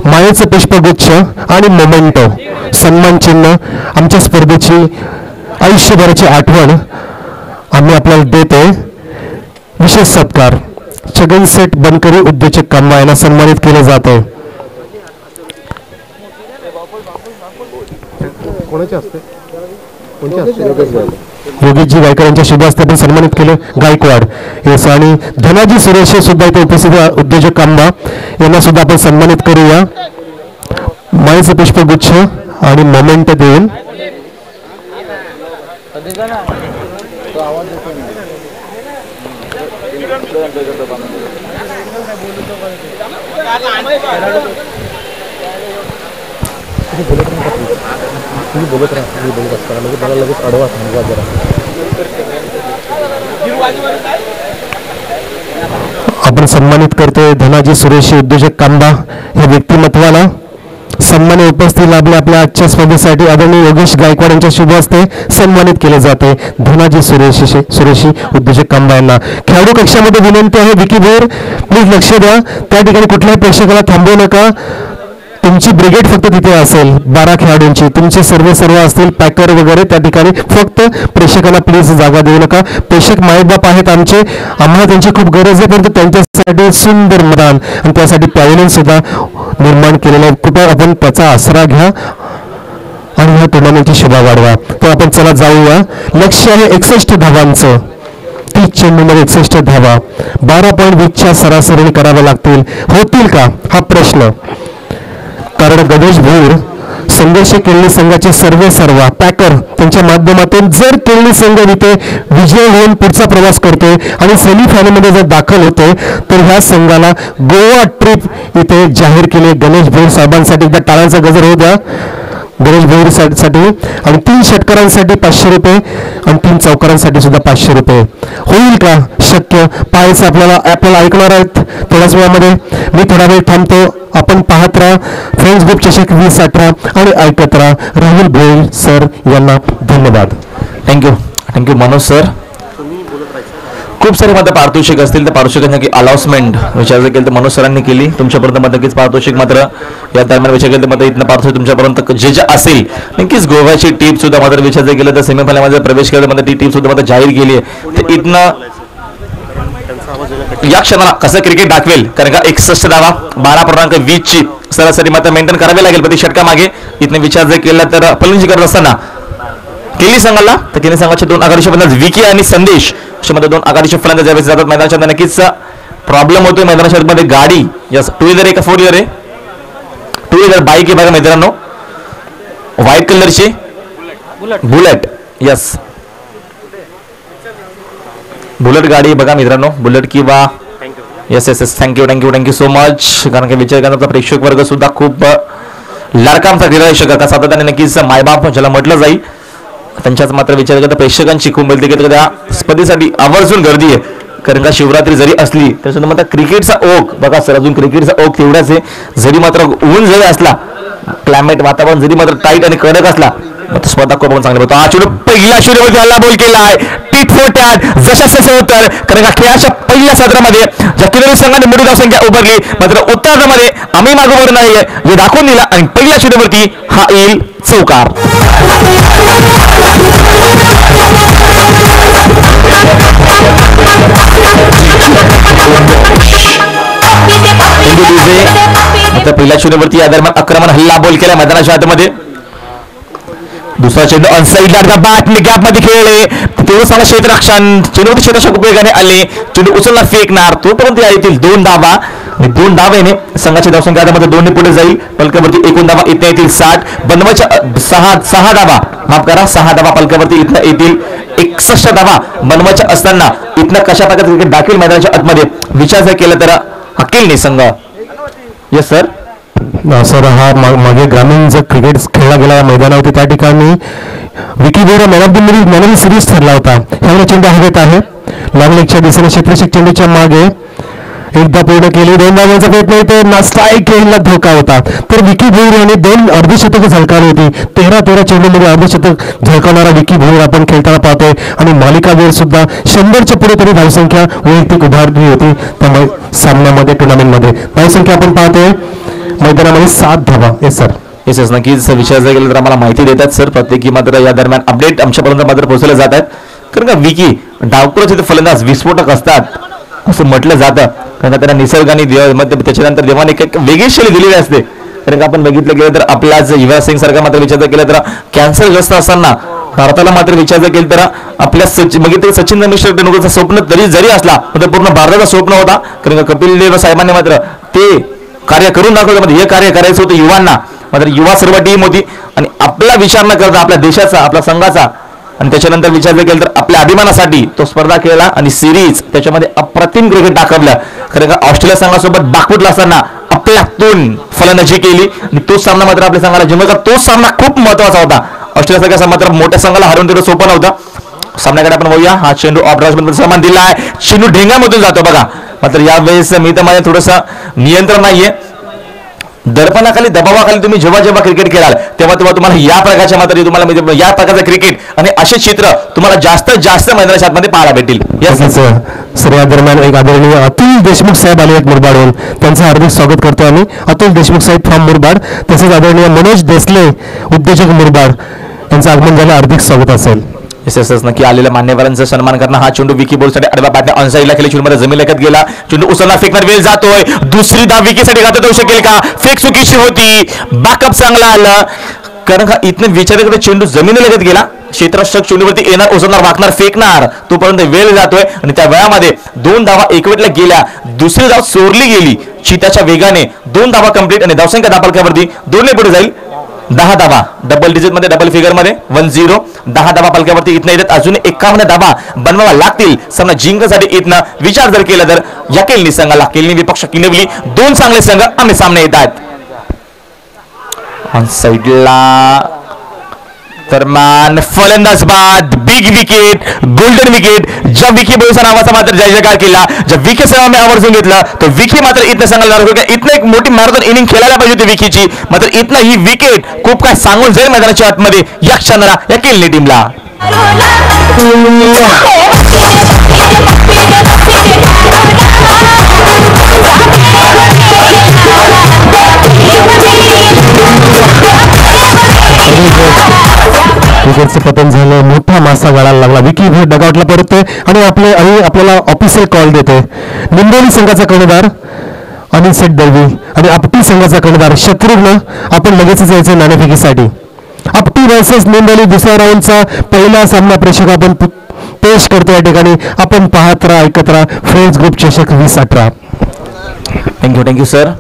मायेचं पुष्पगुच्छ आणि मोमेंटो सन्मान चिन्ह, आमच्या स्पर्धेची आयुष्यभराची आठवण आम्ही आपल्याला देतोय. विशेष सत्कार छगन सेठ बनकरी, उद्योजक कांबा यांना सन्मानित केलं जात आहे. योगेशजी गायकर यांच्या शुभ हस्ते आपण सन्मानित केलं. गायकवाड येस आणि धनाजी सुरेश सुद्धा इथे उपस्थित, उद्योजक कांबा यांना सुद्धा आपण सन्मानित करूया. मायेचं पुष्पगुच्छ आणि मोमेंट देऊन आपण सन्मानित करतोय धनाजी सुरेश, उद्योजक कांबा या व्यक्तिमत्वाला. सन्मान्य उपस्थिती लाभले आपल्या आजच्या स्पर्धेसाठी आदरणीय योगेश गायकवाड यांच्या शुभ हस्ते सन्मानित केले जाते धनाजी सुरेशी, उद्योजक कांबा यांना. खेळाडू कक्षामध्ये विनंती आहे, विकी भोर प्लीज लक्ष द्या, त्या ठिकाणी कुठल्याही प्रेक्षकाला थांबवू नका. तुमची ब्रिगेड फक्त तिथे असेल, 12 खेळाडूंची, तुमचे सर्व असतील पॅकर वगैरे त्या ठिकाणी. फक्त प्रेक्षकांना प्लीज जागा देऊ नका. प्रेक्षक मायबाप आहेत आमचे, आम्हाला त्यांची खूप गरज आहे, परंतु त्यांच्यासाठी सुंदर मैदान आणि त्यासाठी पॅव्हिलियन सुद्धा निर्माण केलेलं आहे. कृपया आपण त्याचा आसरा घ्या आणि ह्या टुर्नामेंटची शोभा वाढवा. तर आपण चला जाऊया. लक्ष्य आहे 61 धावांचं. 30 चेंडूमध्ये 61 धावा 12.20च्या सरासरीने कराव्या लागतील. होतील का हा प्रश्न, कारण गणेश भोर संघर्ष केळली संघाचे सर्व पॅकर त्यांच्या माध्यमातून जर केळली संघ इथे विजय होऊन पुढचा प्रवास करतोय आणि सेमीफायनलमध्ये जर दाखल होतोय तर ह्या संघाला गोवा ट्रिप इथे जाहीर केली. गणेश भोर साहेबांसाठी एकदा टाळ्यांचा गजर होऊ द्या गणेश भोर साठी. आणि 3 षटकारांसाठी 500 रुपये आणि 3 चौकारांसाठी सुद्धा 500 रुपये. होईल का शक्य? पाहायचं आपल्याला ऐकणार आहेत थोड्याच वेळामध्ये. मी थोडा वेळ थांबतो. आपण पाहत राहा फ्रेंड्स ग्रुप चषक 2018 आणि ऐकत राहा. राहुल भोईल सर यांना धन्यवाद. Thank you Manoj sir. खूप सारे मतं पारितोषिक असतील तर पारितोषिकांची अनाउन्समेंट विचारायचं केलं तर मनोज सरांनी केली. तुमच्यापर्यंत मत नक्कीच पारितोषिक मात्र या दरम्यान विचार केलं तर मतं इथनं पारितोषिक तुमच्यापर्यंत जे असेल नक्कीच. गोव्याची टीम सुद्धा मात्र विचारायचं केलं तर सेमीफायनलमध्ये प्रवेश केला मध्ये ती टीम सुद्धा मात्र जाहीर केली आहे. तर इथनं या क्षणाला कसं क्रिकेट दाखवेल, कारण का 61 धावा 12.20ची सरासरी मात्र मेंटेन करावी लागेल प्रति षटका मागे. इथनं विचार जर केला तर फलंदाजी करत असताना केली संघाला तर केली संघाचे 2 आघाडीचे फलंदाज विकी आणि संदेश अशा मध्ये 2 आघाडीचे फलंदाज ज्यावेळेस जातात मैदानाच्या नक्कीच प्रॉब्लेम होतोय. मैदानाच्या मध्ये गाडी यस 2 व्हीलर आहे का 4 व्हीलर आहे? 2 व्हीलर बाईक आहे बघा मित्रांनो, व्हाईट कलरची बुलेट. यस बुलेट गाडी बघा मित्रांनो, बुलेट किंवा यस थँक्यू सो मच. कारण की विचार करण्याचा प्रेक्षक वर्ग सुद्धा खूप लाडकामचा प्रेक्षक का सातत्याने नक्कीच मायबाप ज्याला म्हटलं जाईल त्यांच्याच मात्र विचार करता प्रेक्षकांची खूप मिळते की त्या स्पर्धेसाठी आवर्जून गर्दी आहे. कारण का शिवरात्री जरी असली तरी सुद्धा मात्र क्रिकेटचा ओघ बघा सर, अजून क्रिकेटचा ओघ तेवढाच आहे. जरी मात्र ऊन जरी असला, क्लायमेट वातावरण जरी मात्र टाईट आणि कडक असला स्पर्धा खूप चांगला होतो. हा चेंडू पहिल्या षटकामध्ये हल्ला बोल केला आहे. टीट फॉर टॅट जशाचं उत्तर. कारण का खेळाच्या पहिल्या सत्रामध्ये ज्या किनवली संघाने मोठी धावसंख्या उभारली मात्र उत्तरार्धामध्ये आम्ही मागोवर नाही हे दाखवून दिला आणि पहिल्या षटकावरती हा येईल चौकार. मात्र पहिल्या चेंडूवरती या दरम्यान आक्रमण हल्ला बोल केला मैदानाच्या आतमध्ये. दुसरा चेंडू ऑनसाईडला बॅट गॅप मध्ये खेळले तेवढं चांगला क्षेत्ररक्षण. चेंडूवरती क्षेत्ररक्षक उपयोगाने आले. चेंडू उचलला फेकणार तोपर्यंत येतील 2 धावा आणि 2 धावेने संघाच्या धावसंख्या आधामध्ये 2 पुढे जाईल. पलकावरती एकूण धावा इथं येतील 60. बनवायच्या 6 धावा माफ करा 6 धावा पलकावरती इथं येतील 61 धावा बनवायच्या असताना इथनं कशा प्रकारे क्रिकेट दाखल मैदानाच्या आतमध्ये विचार जर केला तर हकीलने संघ. Yes sir. सर हा मागे ग्रामीण जर क्रिकेट खेळला गेला मैदानावरती त्या ठिकाणी विकी बोरा मॅन ऑफ द सिरीज ठरला होता. ह्यावेळी चेंडू हवेत आहे लॉंग लेगच्या दिशेने क्षेत्ररक्षक चेंडूच्या मागे एकदा पूर्ण केली 2 धावांचा प्रयत्न होतो. स्ट्राईक खेळला धोका होता तर विकी भोईर यांनी 2 अर्धशतक झळकावली होती. 13 चेंडूमध्ये अर्धशतक झळकावणारा विकी भोईर आपण खेळताना पाहतोय आणि मालिकावीर सुद्धा 100च्या पुढे तरी धावसंख्या वैयक्तिक उभारली होती त्यामुळे सामन्यामध्ये टुर्नामेंटमध्ये धावसंख्या आपण पाहतोय मैदानामध्ये 7 धावा. Yes sir. येस येस नक्कीच विचार जर केला तर आम्हाला माहिती देतात सर प्रत्येकी मात्र या दरम्यान अपडेट आमच्यापर्यंत मात्र पोहोचले जात आहेत. कारण का विकी डावकुराचे फलंदाज विस्फोटक असतात असं म्हटलं जातं. कारण का त्यांना निसर्गाने त्याच्यानंतर देवाने एक वेगळी शैली दिलेली असते. कारण का आपण बघितलं गेलं तर आपलाच युवराज सिंग सारखा मात्र विचार जर केला तर कॅन्सरग्रस्त असताना भारताला मात्र विचार जर केला तर आपल्या बघितलं सचिन तेंडुलकरचं स्वप्न जरी असला तर पूर्ण भारताचं स्वप्न होता. कारण का कपिल देव साहेबांनी मात्र ते कार्य करून दाखवलं. हे कार्य करायचं होतं युवांना मात्र युवा सर्व टीम होती आणि आपला विचार न करता आपल्या देशाचा आपल्या संघाचा आणि त्याच्यानंतर विचार जर केला तर आपल्या अभिमानासाठी तो स्पर्धा खेळला आणि सिरीज त्याच्यामध्ये अप्रतिम क्रिकेट दाखवलं. खरं का ऑस्ट्रेलिया संघासोबत दाखवलं असताना आपल्यातून फलंदाजी केली आणि तोच सामना मात्र आपल्या संघाला जिंकला. तोच सामना खूप महत्वाचा होता. ऑस्ट्रेलिया संघाचा मात्र मोठ्या संघाला हरवून तेवढं सोपं नव्हतं. सामन्याकडे आपण बघूया. हा चेंडू ऑफराजमध्ये समान दिला आहे. चेंडू ढेंगामधून जातो बघा. मात्र यावेळेस मी तर माझ्या थोडंसं नियंत्रण नाहीये. दर्पणाखाली दबावाखाली तुम्ही जेव्हा क्रिकेट खेळाल तेव्हा तुम्हाला या प्रकारच्या मात्र तुम्हाला या प्रकारचं क्रिकेट आणि असे चित्र तुम्हाला जास्त मैदानाच्या आतमध्ये पाहायला भेटतील. सर या दरम्यान एक आदरणीय अतुल देशमुख साहेब आले आहेत मुरबाडहून त्यांचं हार्दिक स्वागत करतो आम्ही. अतुल देशमुख साहेब फ्रॉम मुरबाड. तसेच आदरणीय मनोज देसले उद्योजक मुरबाड यांचं आगमन झालं हार्दिक स्वागत असेल. एस नक्की आलेल्या मान्यवरांचा सन्मान करणं. हा चेंडू विकी बॉलसाठी आडव्या पाठने ऑनसाईडला खेळला चेंडूमध्ये जमीन लगत गेला. चेंडू उचलला फेकणार वेळ जातोय. दुसरी धाव विकीसाठी घातक होऊ शकेल का. फेक चुकीची होती. बॅकअप चांगला आला कारण का इथनं विचाराकडे चेंडू जमिनी लगत गेला. क्षेत्ररक्षक चेंडूवरती येणार उचलणार वाकणार फेकणार तोपर्यंत वेळ जातोय आणि त्या वेळामध्ये 2 धावा एकवेळेला गेल्या. दुसरी धाव चोरली गेली चिताच्या वेगाने. 2 धावा कंप्लीट आणि धावसंख्या दापालक्यावरती 2 पुढे जाईल. 10 धावा डबल डिजिट मध्ये डबल फिगर मध्ये 10. 10 धावा पलक्यावरती इथनं येतात. अजून 51 धावा बनवावा लागतील सामना जिंकण्यासाठी. इथनं विचार जर केला तर या केलनी संघाला केलनी विपक्ष किनवली 2 चांगले संघ आम्ही सामने येतात. ऑन साईडला दरम्यान फलंदाज बाद बिग विकेट गोल्डन विकेट. ज्या विकी बोईचा नावाचा मात्र जयजयकार केला. ज्या विकी सेवा आवर्जून घेतला तो विकी मात्र इथनं सांगायला इथनं एक मोठी मॅरेथॉन इनिंग खेळायला पाहिजे होती विकीची. मात्र इथनं ही विकेट खूप काय सांगून जाईल मैदानाच्या आतमध्ये या क्षणाला या केलनी टीमला. विकेटचं पतन झालं. मोठा मासा गळायला लागला. विकी भोईर डगआउटला परततोय आणि आपल्याला ऑफिसर कॉल देतोय. निंबोली संघाचा कर्णधार अनिल शेठ दळवी आणि आपटी संघाचा कर्णधार शत्रुघ्न आपण लगेचच यायचं नाणेफेकीसाठी. आपटी वर्सेस निंबोली दुसऱ्या राऊंडचा पहिला सामना प्रेक्षक आपण पेश करतो या ठिकाणी. आपण पाहत राहा ऐकत राहा फ्रेंड्स ग्रुप चषक 2018. Thank you sir.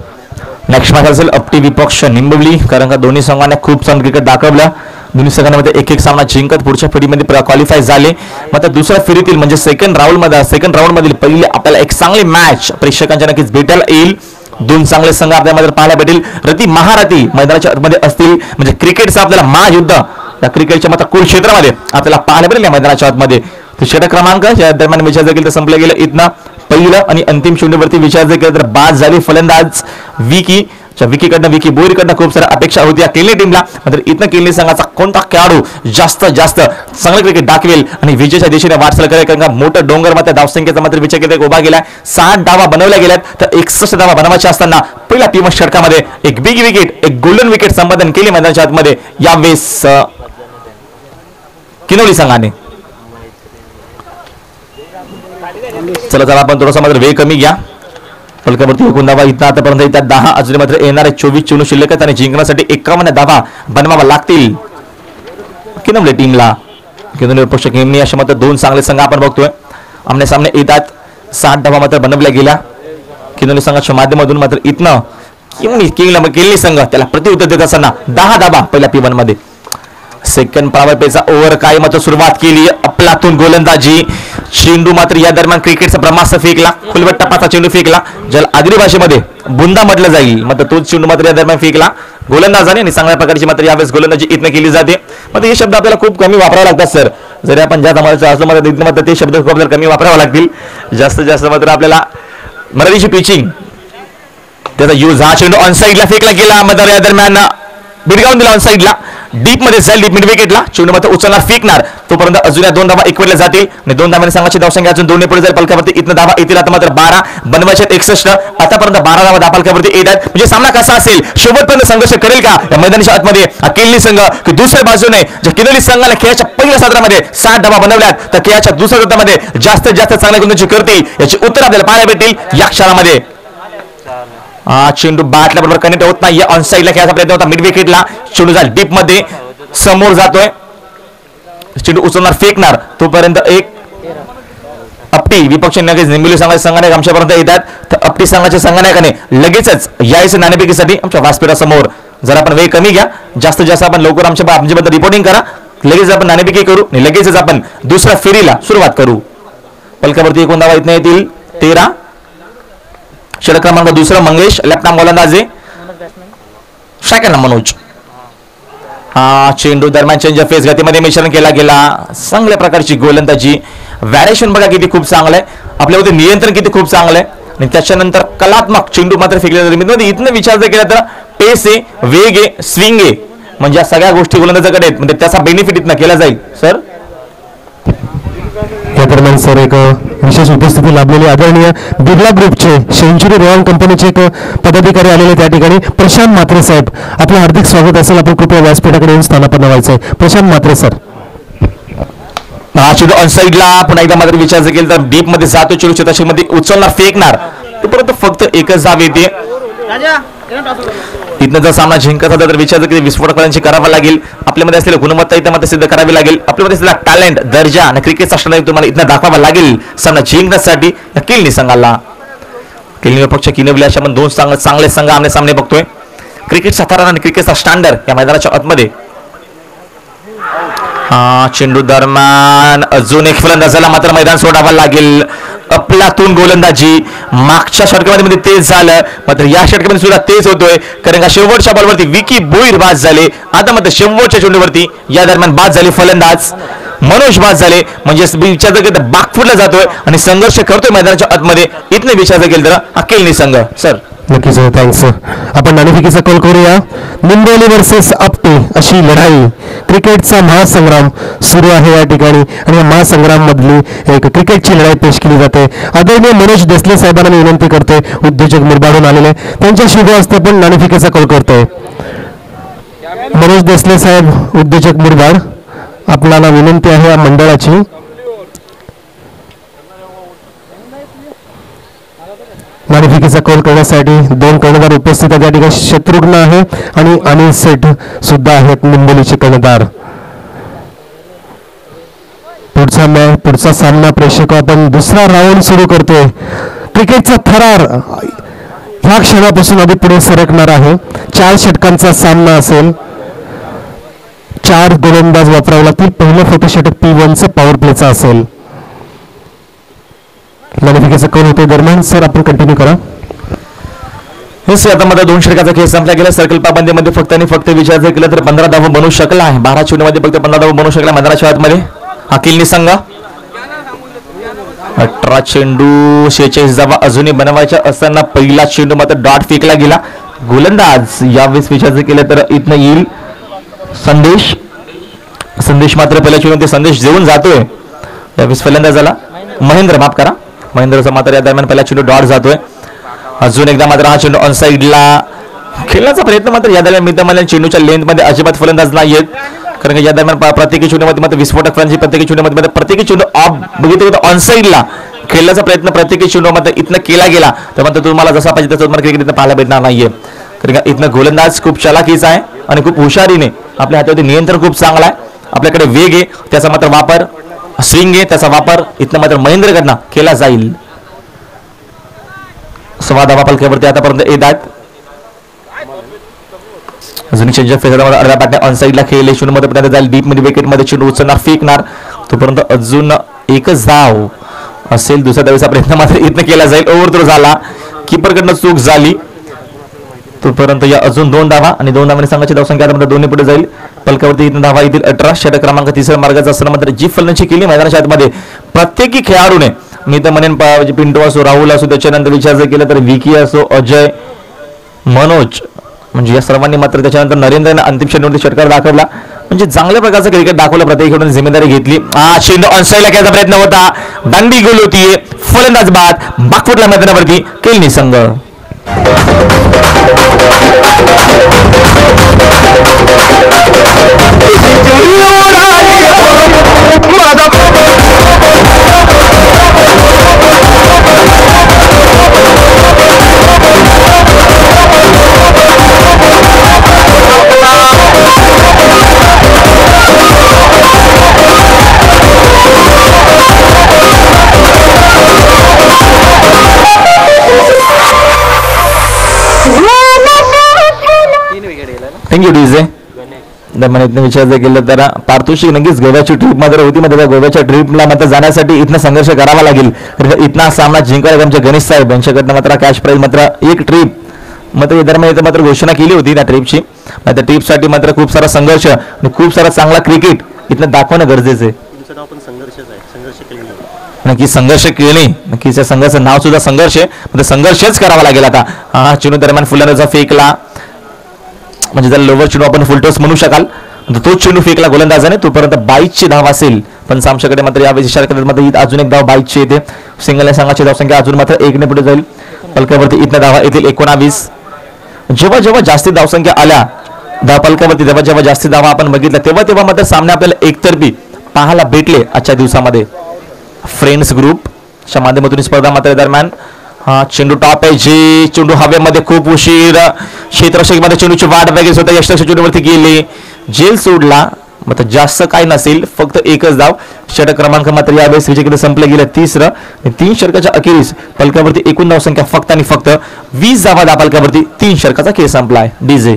नेक्स्ट मॅच असेल अपटी विपक्ष निंबवली. कारण का दोन्ही संघांना खूप चांगलं क्रिकेट दाखवलं. दोन्ही संघांमध्ये एक सामना जिंकत पुढच्या फेरीमध्ये क्वालिफाय झाले. मात्र दुसऱ्या फेरीतील म्हणजे सेकंड राऊंडमधील पहिले आपल्याला एक चांगली मॅच प्रेक्षकांच्या नक्कीच भेटायला येईल. 2 चांगले संघ आपल्याला पाहायला भेटेल. रती महारथी मैदानाच्या मध्ये असतील म्हणजे क्रिकेटचं आपल्याला महायुद्ध या क्रिकेटच्या मात्र कुरुक्षेत्रामध्ये आपल्याला पाहायला भेटेल या मैदानाच्या आतमध्ये. षटक क्रमांक या दरम्यान विचार जर केला तर संपलं गेलं. इथनं पहिलं आणि अंतिम चेंडूवरती विचार जर केला तर बाद झाली फलंदाज विकीकडनं विकी बोईरकडनं खूप साऱ्या अपेक्षा होत्या केलनी टीमला. मात्र इथनं केलनी संघाचा कोणता खेळाडू जास्त चांगलं क्रिकेट दाखवेल आणि विजयाच्या दिशेने वाटचाल करेल. कारण का मोठं डोंगर मात्र धावसंख्येचा मात्र विचार केला उभा गेला. 60 धावा बनवल्या गेल्यात तर 61 धावा बनवायच्या असताना पहिल्या टीम षटकामध्ये एक बिग विकेट एक गोल्डन विकेट संपादन केले मैदानाच्या आतमध्ये यावेळेस किनवली संघाने. चला आपण थोडासा मात्र वेळ कमी घ्या. फलकावरती एकूण धावा इथं आतापर्यंत त्या 10 अजून मात्र येणारे 24 चेंडू शिल्लक आहेत आणि जिंकण्यासाठी 51 धावा बनवावा लागतील किनवली टीमला. किनवली पक्ष गेमनी अशा मात्र 2 चांगले संघ आपण बघतोय आमने सामने येतात. 60 धावा मात्र बनवल्या गेल्या किनवली संघाच्या माध्यमातून. मात्र इथनं किंगली संघ त्याला प्रत्युत्तर देत असताना 10 धावा पहिल्या P1 मध्ये. सेकंड पॉवर प्लेचा ओव्हर काय मात्र सुरुवात केली आपलातून गोलंदाजी. चेंडू मात्र या दरम्यान क्रिकेटचा ब्रह्मास्त्र फेकला, खुलवट टप्पाचा चेंडू फेकला ज्याला आगरी भाषेमध्ये बुंदा म्हटलं जाईल. मात्र तोच चेंडू मात्र या दरम्यान फेकला गोलंदाजाने आणि चांगल्या प्रकारची मात्र यावेळेस गोलंदाजी इथनं केली जाते. मात्र हे शब्द आपल्याला खूप कमी वापरावे लागतात सर. जरी आपण ज्या समाजाचं असलो मात्र इथनं मात्र ते शब्द खूप आपल्याला कमी वापरावे लागतील. जास्तीत जास्त मात्र आपल्याला मराठीची पिचिंग त्याचा यूज. हा चेंडू ऑन साईडला फेकला गेला मात्र या दरम्यान बिडगावून दिला ऑन साईडला. डीप मध्ये जाईल, डीप मिड विकेटला चेंडू मात्र उचलणार फेकणार तोपर्यंत अजून 2 धावा एकवटल्या जातील आणि 2 धावांनी संघाची धावसंख्या अजून 2 पुढे जाईल. पलकावरती इथनं धावा येतील आता मात्र 12 बनवायचे 61. आतापर्यंत 12 धावा धापलकावरती येत आहेत. म्हणजे सामना कसा असेल, शेवटपर्यंत संघर्ष करेल का या मैदानाच्या आतमध्ये किनवली संघ की दुसऱ्या बाजूने जर किनवली संघाला खेळाच्या पहिल्या सत्रामध्ये 60 धावा बनवल्यात तर खेळाच्या दुसऱ्या सत्रामध्ये जास्तीत जास्त चांगल्या गोलंदाजी करतील याची उत्तर आपल्याला पाहायला भेटतील या क्षणामध्ये. चेंडू बॅटला बरोबर कनेक्ट होत नाही. ऑन साईडला खेळायचा प्रयत्न होता मिड विकेटला. चेंडू जाईल डीप मध्ये समोर जातोय. चेंडू उचलणार फेकणार तोपर्यंत एक अपटी विपक्ष नगेच निंबिली संघाचे संघनायक आमच्यापर्यंत येतात. तर अपटी संघाच्या संघनायकाने लगेचच यायचं नाणेफेकीसाठी आमच्या व्यासपीठासमोर. जर आपण वेळ कमी घ्या, जास्तीत जास्त आपण लवकर आमच्याबद्दल रिपोर्टिंग करा. लगेच आपण नाणेफेकी करू आणि लगेचच आपण दुसऱ्या फेरीला सुरुवात करू. पलकावरती एकूण धावा इथं येतील 13. षटक क्रमांक 2 मंगेश, लेफ्ट आर्म गोलंदाजी, सेकंड मनोज. चेंडू दरम्यान चेंज ऑफ फेस गतीमध्ये मिश्रण केला गेला. चांगल्या प्रकारची गोलंदाजी. व्हॅरिएशन बघा किती खूप चांगलं आहे आपल्यामध्ये, नियंत्रण किती खूप चांगलं आहे आणि त्याच्यानंतर कलात्मक चेंडू मात्र फेकले. इथनं विचार जर केला तर पेस आहे, वेग आहे, स्विंग आहे, म्हणजे या सगळ्या गोष्टी गोलंदाजाकडे आहेत. म्हणजे त्याचा बेनिफिट इथनं केला जाईल सर. या दरम्यान सर एक विशेष उपस्थिती लाभलेली आदरणीय बिर्ला ग्रुपचे सेंचुरी रोहन कंपनीचे एक पदाधिकारी आलेले त्या ठिकाणी प्रशांत म्हात्रे साहेब, आपलं हार्दिक स्वागत असेल. आपण कृपया व्यासपीठाकडे येऊन स्थानापन्न व्हायचंय. प्रशांत म्हात्रे सर. हा चेंडू ऑन साईडला पुन्हा एकदा मात्र विचार जर केला तर डीप मध्ये जातो चेंडू चतुष्मध्ये उचलणार फेकणार तोपर्यंत फक्त एकच धाव येते. इथनं जर सामना जिंकत होता तर विचार जर विस्फोटकांची करावा लागेल. आपल्यामध्ये असलेली गुणवत्ता इथं मात्र सिद्ध करावी लागेल. आपल्यामध्ये असलेला टॅलेंट, दर्जा आणि क्रिकेटचा स्टँडर्ड तुम्हाला इथं दाखवावा लागेल सामना जिंकण्यासाठी या किनवली संघाला. किनवली पक्ष किनवली अशा आपण 2 चांगले संघ आमने सामने बघतोय. क्रिकेटचा थरार आणि क्रिकेटचा स्टँडर्ड या मैदानाच्या आतमध्ये. चेंडू दरम्यान अजून एक फलंदाजाला मात्र मैदान सोडावं लागेल. आपलातून गोलंदाजी. मागच्या षटकामध्ये तेज झालं मात्र या षटकामध्ये सुद्धा तेज होतोय कारण का शेवटच्या बॉलवरती विकी बोईर बाद झाले. आता मात्र शेवटच्या चेंडूवरती या दरम्यान बाद झाले फलंदाज मनोज बाद झाले. म्हणजे विचार केला तर बाग फुटला जातोय आणि संघर्ष करतोय मैदानाच्या आतमध्ये. इथने विचार केला तर हा किनवली संघ सर. नक्कीच थँक्स. आपण नाणेफेकीचा कॉल करूया. निंबोली वर्सेस आपटे अशी लढाई, क्रिकेटचा महासंग्राम सुरू आहे या ठिकाणी आणि या महासंग्राम मधली एक क्रिकेटची लढाई पेश केली जाते. आदरणीय मनोज देसले साहेबांना मी विनंती करतोय, उद्योजक मुरबाडून आलेले, त्यांच्या शुभ हस्ते पण नाणेफेकीचा कॉल करतोय. मनोज देसले साहेब, उद्योजक मुरबाड, आपल्याला विनंती आहे या मंडळाची. नाणेफेकीचा कॉल करण्यासाठी 2 कर्णधार उपस्थित आहेत. त्या ठिकाणी शत्रुघ्न आहे आणि अनिल सेठ सुद्धा आहेत निंबोलीचे कर्णधार. पुढचा सामना प्रेक्षक आपण दुसरा राऊंड सुरू करतोय. क्रिकेटचा थरार ह्या क्षणापासून आधी पुढे सरकणार आहे. 4 षटकांचा सामना असेल. 4 गोलंदाज वापरावे लागतील. पहिलं फक्त षटक P1चं पॉवर प्लेचा असेल. नाणेफेकीचा कॉल होते दरम्यान सर आपण कंटिन्यू करा. आता मध्ये 2 षटकाचा खेळ संपला गेला. सर्कल पाबंदीमध्ये फक्त आणि फक्त विचार जर केला तर 15 धावा बनवू शकला आहे. 12 चेंडूमध्ये फक्त 15 धावा बनवू शकला मैदानाच्या आतमध्ये हा किनवली संघ. 18 चेंडू 46 धावा अजूनही बनवायच्या असताना पहिला चेंडू मात्र डॉट फेकला गेला. गोलंदाज यावेळेस विचार जर केला तर इथनं येईल संदेश मात्र पहिल्या चेंडू ते संदेश देऊन जातोय. यावेळेस फलंदाजाला महेंद्र, माफ करा, महेंद्रचा मात्र या दरम्यान पहिला चेंडू डॉट जातोय. अजून एकदा मात्र हा चेंडू ऑन साईडला खेळण्याचा प्रयत्न मात्र या दरम्यान मित्रमंडळ चेंडूच्या लेंथमध्ये अजिबात फलंदाज नाही आहेत कारण की या दरम्यान प्रत्येकी चेंडूमध्ये मात्र विस्फोटक फलंदाजी, प्रत्येकी चेंडूमध्ये प्रत्येकी चेंडू ऑफ बघितलं तर ऑन साईडला खेळण्याचा प्रयत्न प्रत्येकी चेंडू मात्र इथनं केला गेला तर मात्र तुम्हाला जसा पाहिजे तसं तुम्हाला क्रिकेट इथं पाहायला भेटणार नाहीये. कारण का इथनं गोलंदाज खूप चलाखीचा आहे आणि खूप हुशारीने आपल्या हातावरती नियंत्रण खूप चांगला आहे. आपल्याकडे वेग आहे त्याचा मात्र वापर, स्विंग आहे त्याचा वापर इथनं मात्र महेंद्रकडनं केला जाईल. 6 धावा फलकावरती आतापर्यंत येत आहेत. अजून चेंजर फेकरमध्ये अर्ध्या पाट्या ऑन साईडला खेळले चेंडू मध्ये पर्यंत जाईल डीप मध्ये विकेट मध्ये चेंडू उचलणार फेकणार तोपर्यंत अजून एकच धाव असेल. दुसऱ्या धावेचा प्रयत्न मात्र इथनं केला जाईल. ओव्हर थ्रो झाला, कीपरकडनं चूक झाली. तोपर्यंत या अजून 2 धावा आणि 2 धावांनी संघाची धावसंख्या आता दोन्ही पुढे जाईल. फलकावरती इथं धावा येतील 18. षटक क्रमांक 3 मार्गाचा असताना मात्र जी फलंदाजी केली मैदानाच्या आतमध्ये प्रत्येकी खेळाडूने मी तर म्हणेन पिंटू असो, राहुल असो, त्याच्यानंतर विचार जर केला तर विकी असो, अजय, मनोज म्हणजे या सर्वांनी मात्र त्याच्यानंतर नरेंद्रने अंतिम षटकावरती षटकार दाखवला. म्हणजे चांगल्या प्रकारचं क्रिकेट दाखवलं, प्रत्येक खेळाडूने जिम्मेदारी घेतली. चेंडू ऑनसाईडला खेळायचा प्रयत्न होता, दांडी गोल होती, फलंदाज बाद बागफुटला मैदानावरती केलनी संघ. Thank you DJ. इथनं विचार जर केलं तर पारितोषिक नक्कीच गोव्याची ट्रिप मात्र होती. मात्र गोव्याच्या ट्रिपला मात्र जाण्यासाठी इथनं संघर्ष करावा लागेल. इथना सामना जिंकायला आमच्या गणेश साहेब यांच्याकडनं मात्र कॅश प्राईज मात्र एक ट्रिप मात्र दरम्यान इथं मात्र घोषणा केली होती त्या ट्रिपची. त्या ट्रिपसाठी मात्र खूप सारा संघर्ष आणि खूप सारा चांगला क्रिकेट इथनं दाखवणं गरजेचं आहे. नक्की संघर्ष केले, नक्कीच या संघाचं नाव सुद्धा संघर्ष आहे. मात्र संघर्षच करावा लागेल आता. चेंडू दरम्यान फुलंदाजा फेकला म्हणजे जर लोवर चेंडू आपण फुलटॉस म्हणू शकाल. तो चेंडू फेकला गोलंदाजाने तोपर्यंत 22ची धाव असेल. पण आमच्याकडे मात्र यावेळी इशारा मध्ये अजून एक धाव 22ची येते. सिंगल संघाची धावसंख्या अजून मात्र 1ने पुढे जाईल. पलकावरती इथनं धावा येतील 19. जेव्हा जेव्हा जास्ती धावसंख्या आल्या पलकावरती जेव्हा जास्ती धावा आपण बघितल्या तेव्हा मात्र सामने आपल्याला एकतर्फी पाहायला भेटले. आजच्या दिवसामध्ये फ्रेंड्स ग्रुपच्या माध्यमातून स्पर्धा मात्र दरम्यान चेंडू टॉप आहे जे चेंडू हवेमध्ये खूप उशीर क्षेत्ररक्षकमध्ये चेंडूची वाट वगैरे स्वतः यष्टरक्षक चेंडूवरती गेले, जेल सोडला. मात्र जास्त काय नसेल, फक्त एकच धाव. षटक क्रमांक मात्र यावेळेस विजयकडे संपलं गेलं 3रं. 3 षटकाच्या अखेरीस पलकावरती एकूण धावसंख्या फक्त आणि फक्त 20 धावा पलकावरती 3 षटकाचा खेळ संपलाय. डीजे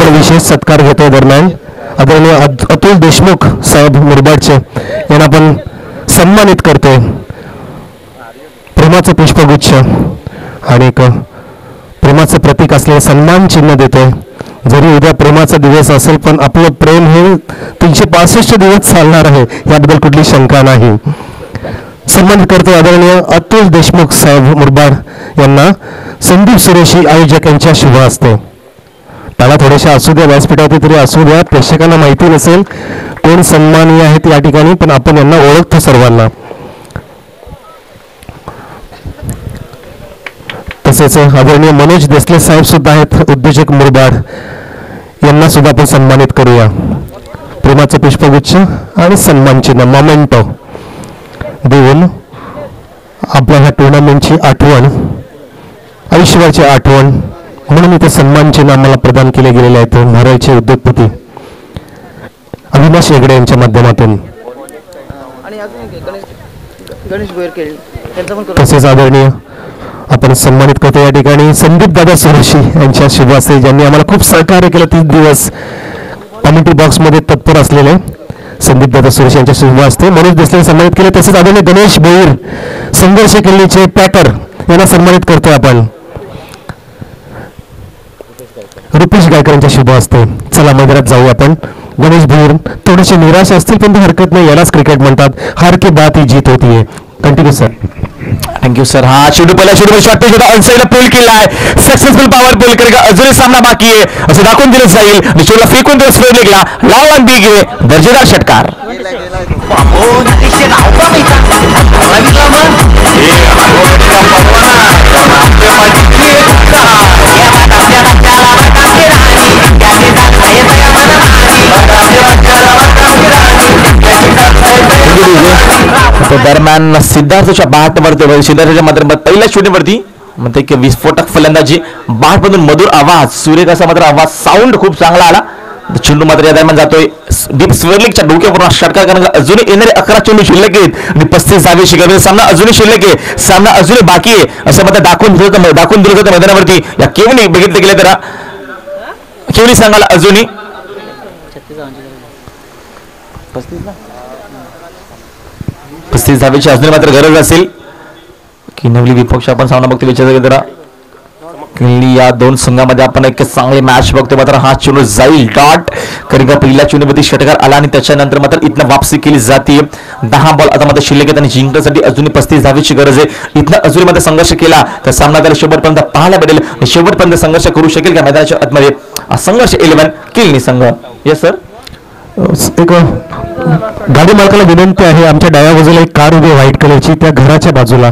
विशेष सत्कार घेतो. दरम्यान आदरणीय अतुल देशमुख साहेब मुरबाडचे यांना आपण सन्मानित करतोय. प्रेमाचं पुष्पगुच्छ आणि एक प्रेमाचं प्रतीक असलेलं सन्मान चिन्ह देतोय. जरी उद्या प्रेमाचा दिवस असेल पण आपलं प्रेम हे 365 दिवस चालणार आहे याबद्दल कुठली शंका नाही. सन्मानित करतो आदरणीय अतुल देशमुख साहेब मुरबाड यांना संदीप सुरेशी आयोजक यांच्या शुभ हस्ते. त्याला थोड्याशा असू द्या, व्यासपीठावरती तरी असू द्या. प्रेक्षकांना माहिती नसेल कोण सन्मानीय आहेत या ठिकाणी, पण आपण यांना ओळखतो सर्वांना. तसेच आदरणीय मनोज देसले साहेब सुद्धा आहेत, उद्योजक मुरबाड. यांना सुद्धा आपण सन्मानित करूया. प्रेमाचं पुष्पगुच्छ आणि सन्मान चिन्ह मोमेंटो देऊन आपल्या ह्या टुर्नामेंटची आठवण, आयुष्यभरची आठवण म्हणून इथे सन्मान चिन्ह आम्हाला प्रदान केले गेलेले आहेत. महाराजचे उद्योगपती अविनाश हेगडे यांच्या माध्यमातून आणि अजून गणेश गोयर केळी त्यांचं पण करू. तसेच आदरणीय आपण सन्मानित करतो या ठिकाणी संदीप दादा सुरेशी यांच्या शुभ हस्ते, ज्यांनी आम्हाला खूप सहकार्य केलं 30 दिवस कॉमेंट्री बॉक्समध्ये तत्पर असलेले संदीप दादा सुरेशी यांच्या शुभ हस्ते मनोज देसले सन्मानित केले. तसेच आदरणीय गणेश भोईर संघर्ष केल्लीचे पॅकर यांना सन्मानित करतोय आपण. रुपेश गायकर यांच्या शुभ हस्ते. चला मैदानात जाऊ आपण. गणेश भोईर थोडेसे निराश असतील पण हरकत नाही, यालाच क्रिकेट म्हणतात. हार के बाद ही जीत होती है. Continue sir. Thank you sir. हा शेडू पहिला शेडू शॉट अनसाईडला पूल केला आहे. सक्सेसफुल पॉवर पूल करेगा. अजूनही सामना बाकी आहे असं दाखवून दिलं जाईल. शेडूला फेकून दिलं स्प्रेड निघला. लाव आणि बी गे दर्जेदार षटकार. दरम्यान सिद्धार्थच्या 62 वरती सिद्धार्थच्या मात्र पहिल्या शूटिंगवरती म्हणते की विस्फोटक फलंदाजी 62 मधून मधुर आवाज, सूर्य कसा मात्र आवाज साऊंड खूप चांगला आला. चेंडू मात्र या दरम्यान जातोय डीप स्वेरलिंगच्या डोक्यावरून षटकार करण्याचा अजूनही येणारे 11 चेंडू शिल्लक आहेत आणि 35 धावे शिखर सामना अजूनही शिल्लक आहे. सामना अजूनही बाकी आहे असं मात्र दाखवून दिलं जातं मैदानावरती. या केवनी बघितलं गेलं तर केवनी सांगायला अजूनही 35 धावेची अजून मात्र गरज असेल. किनवली विपक्ष आपण सामना बघतो विचार जरा या दोन संघामध्ये आपण एक चांगली मॅच बघतो. मात्र हा चेंडू जाईल डॉट कारण का पहिल्या चेंडूमध्ये षटकार आला आणि त्याच्यानंतर मात्र इथनं वापसी केली जाते. 10 बॉल आता मात्र शिल्लक आहेत आणि जिंकण्यासाठी अजून 35 धावेची गरज आहे. इथनं अजून मात्र संघर्ष केला तर सामना त्याला शेवटपर्यंत पाहायला भेटेल. शेवटपर्यंत संघर्ष करू शकेल का मैदानाच्या आतमध्ये संघर्ष 11 किल्ली संघ. Yes sir. एक गाडी मालकाला विनंती आहे, आमच्या डाव्या बाजूला एक कार उभी व्हाईट कलरची, त्या घराच्या बाजूला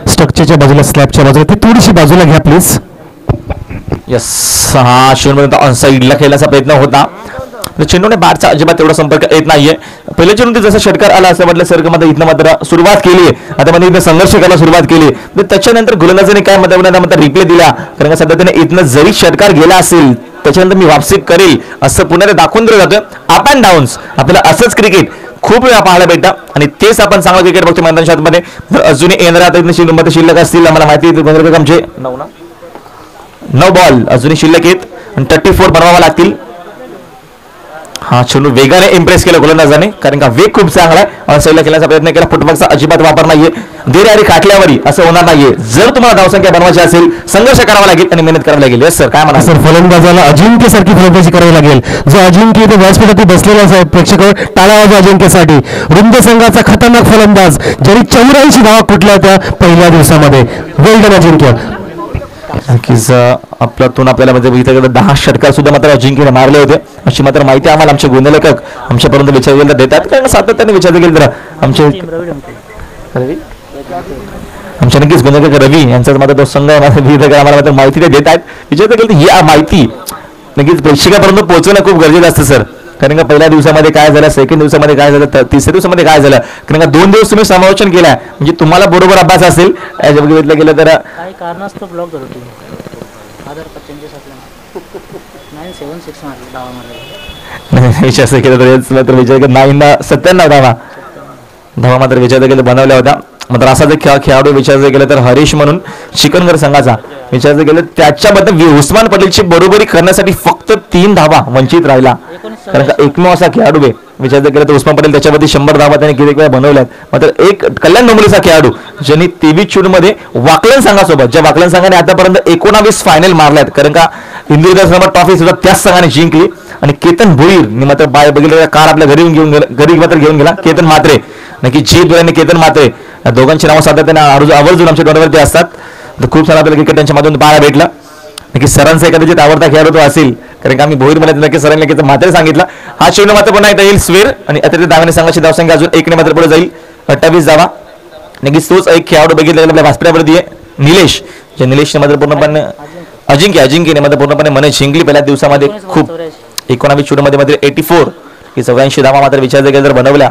स्ट्रक्चरच्या बाजूला स्लॅबच्या बाजूला ती थोडीशी बाजूला घ्या प्लीज. यस. हा चेंडू साईडला खेळण्याचा प्रयत्न होता. चेंडूने बारचा अजिबात तेवढा संपर्क येत नाहीये. पहिल्या चेंडू जसं षटकार आला असं म्हटलं सर मध्ये इथनं मात्र सुरुवात केली आहे. आता मध्ये इथं संघर्ष करायला सुरुवात केली. त्याच्यानंतर गोलंदाजाने काय मात्र रिप्ले दिला कारण का सध्या त्याने इथनं जरी षटकार गेला असेल त्याच्यानंतर मी वापसी करेल असं पुन्हा दाखवून दिलं जातं. अप अँड डाऊन्स आपल्याला असंच क्रिकेट खूप वेळा पाहायला भेटतं आणि तेच आपण चांगलं क्रिकेट बघतो मैदानाच्या आतमध्ये. अजून येणाऱ्या आता शिल्लक असतील आम्हाला माहिती आमचे 9 बॉल अजूनही शिल्लक आहेत आणि 34 बनवावा लागतील. हा चेंडू वेगाने इम्प्रेस केला गोलंदाजाने कारण का वेग खूप चांगला आहे. साईडला खेळण्याचा प्रयत्न केला. फुटबॉलचा अजिबात वापर नाहीये. देरी काटल्यावरी असं होणार नाहीये. जर तुम्हाला धावसंख्या बनवायची असेल संघर्ष करावा लागेल आणि मेहनत करावी लागेल. Yes sir. काय म्हणा सर. फलंदाजाला अजिंक्य सारखी फलंदाजी करावी लागेल. जो अजिंक्य इथे व्यासपीठावरती बसलेला आहे प्रेक्षक टाळा वाजवा अजिंक्यसाठी. रुंद संघाचा खतरनाक फलंदाज जरी 84 धावा कुठल्या त्या पहिल्या दिवसामध्ये. वेल डन अजिंक्य. आपल्यातून आपल्याला म्हणजे 10 षटकार सुद्धा मात्र अजिंक्यने मारले होते अशी मात्र माहिती आम्हाला आमचे गोंधलेखक आमच्यापर्यंत विचारलेलं देतात कारण सातत्याने विचारले गेले तर आमचे नक्कीच गोंधलेखक रवी यांचा मात्र तो संघ आम्हाला मात्र माहिती ते देत आहेत. विचारलं गेलं ही माहिती नक्कीच प्रेक्षकापर्यंत पोहोचवणं खूप गरजेचं असतं सर कारण का पहिल्या दिवसामध्ये काय झालं, सेकंड दिवसामध्ये काय झालं, तिसऱ्या दिवसामध्ये काय झालं कारण का 2 दिवस तुम्ही समालोचन केलं म्हणजे तुम्हाला बरोबर अभ्यास असेल. बघितलं गेलं तर काही कारणास्तव ब्लॉक झालं आधार कार्ड चेंजेस असल्यामुळे 976 मारले धावा विचार केलं तर मात्र विचार 997 धावा मात्र विचार केलं बनवल्या होत्या. मात्र असा जर खेळाडू विचारायचं गेलं तर हरीश म्हणून चिकनगर संघाचा विचारायचं गेलं त्याच्याबद्दल उस्मान पटेलची बरोबरी करण्यासाठी फक्त 3 धावा वंचित राहिला कारण का एकमेव असा खेळाडू आहे. विचारायचं गेलं तर उस्मान पटेल त्याच्यावरती 100 धावा त्याने किती वेळा बनवल्यात. मात्र एक कल्याण डोंबिवलीचा खेळाडू ज्यांनी 23 चूडमध्ये वाकलन संघासोबत ज्या वाकलन संघाने आतापर्यंत 19 फायनल मारल्यात कारण का इंदूर ट्रॉफी सुद्धा त्याच संघाने जिंकली आणि केतन भोईर मात्र बाय बघितलं कार आपल्या घरी मात्र घेऊन गेला. केतन मात्रे नक्की जीत आणि केतन मात्रे या दोघांची नावं सातत्याने आवर्जून आमच्या डोळ्यावरती असतात. तर खूप सारा आपल्याला क्रिकेट त्यांच्या माध्यमातून पाहायला भेटला. नक्की सरांचा कदाचित आवडता खेळाडू तो असेल कारण का आम्ही भोईरमध्ये नक्की सरांनी नक्कीच मात्र सांगितलं. हा चेंडू मात्र पुन्हा एकदा येईल स्वेर आणि अतिरिक्त धावाने संघाची धावसंख्या अजून 1 ने मात्र पुढे जाईल 28 धावा. नक्कीच तोच एक खेळाडू बघितला आपल्या व्यासपीठावरती आहे निलेश. जे निलेशने मात्र पूर्णपणे अजिंक्यने मात्र पूर्णपणे मने जिंकली पहिल्या दिवसामध्ये. खूप 19 चूडमध्ये मात्र 84 की 84 धावा मात्र विचार गेला तर बनवल्या.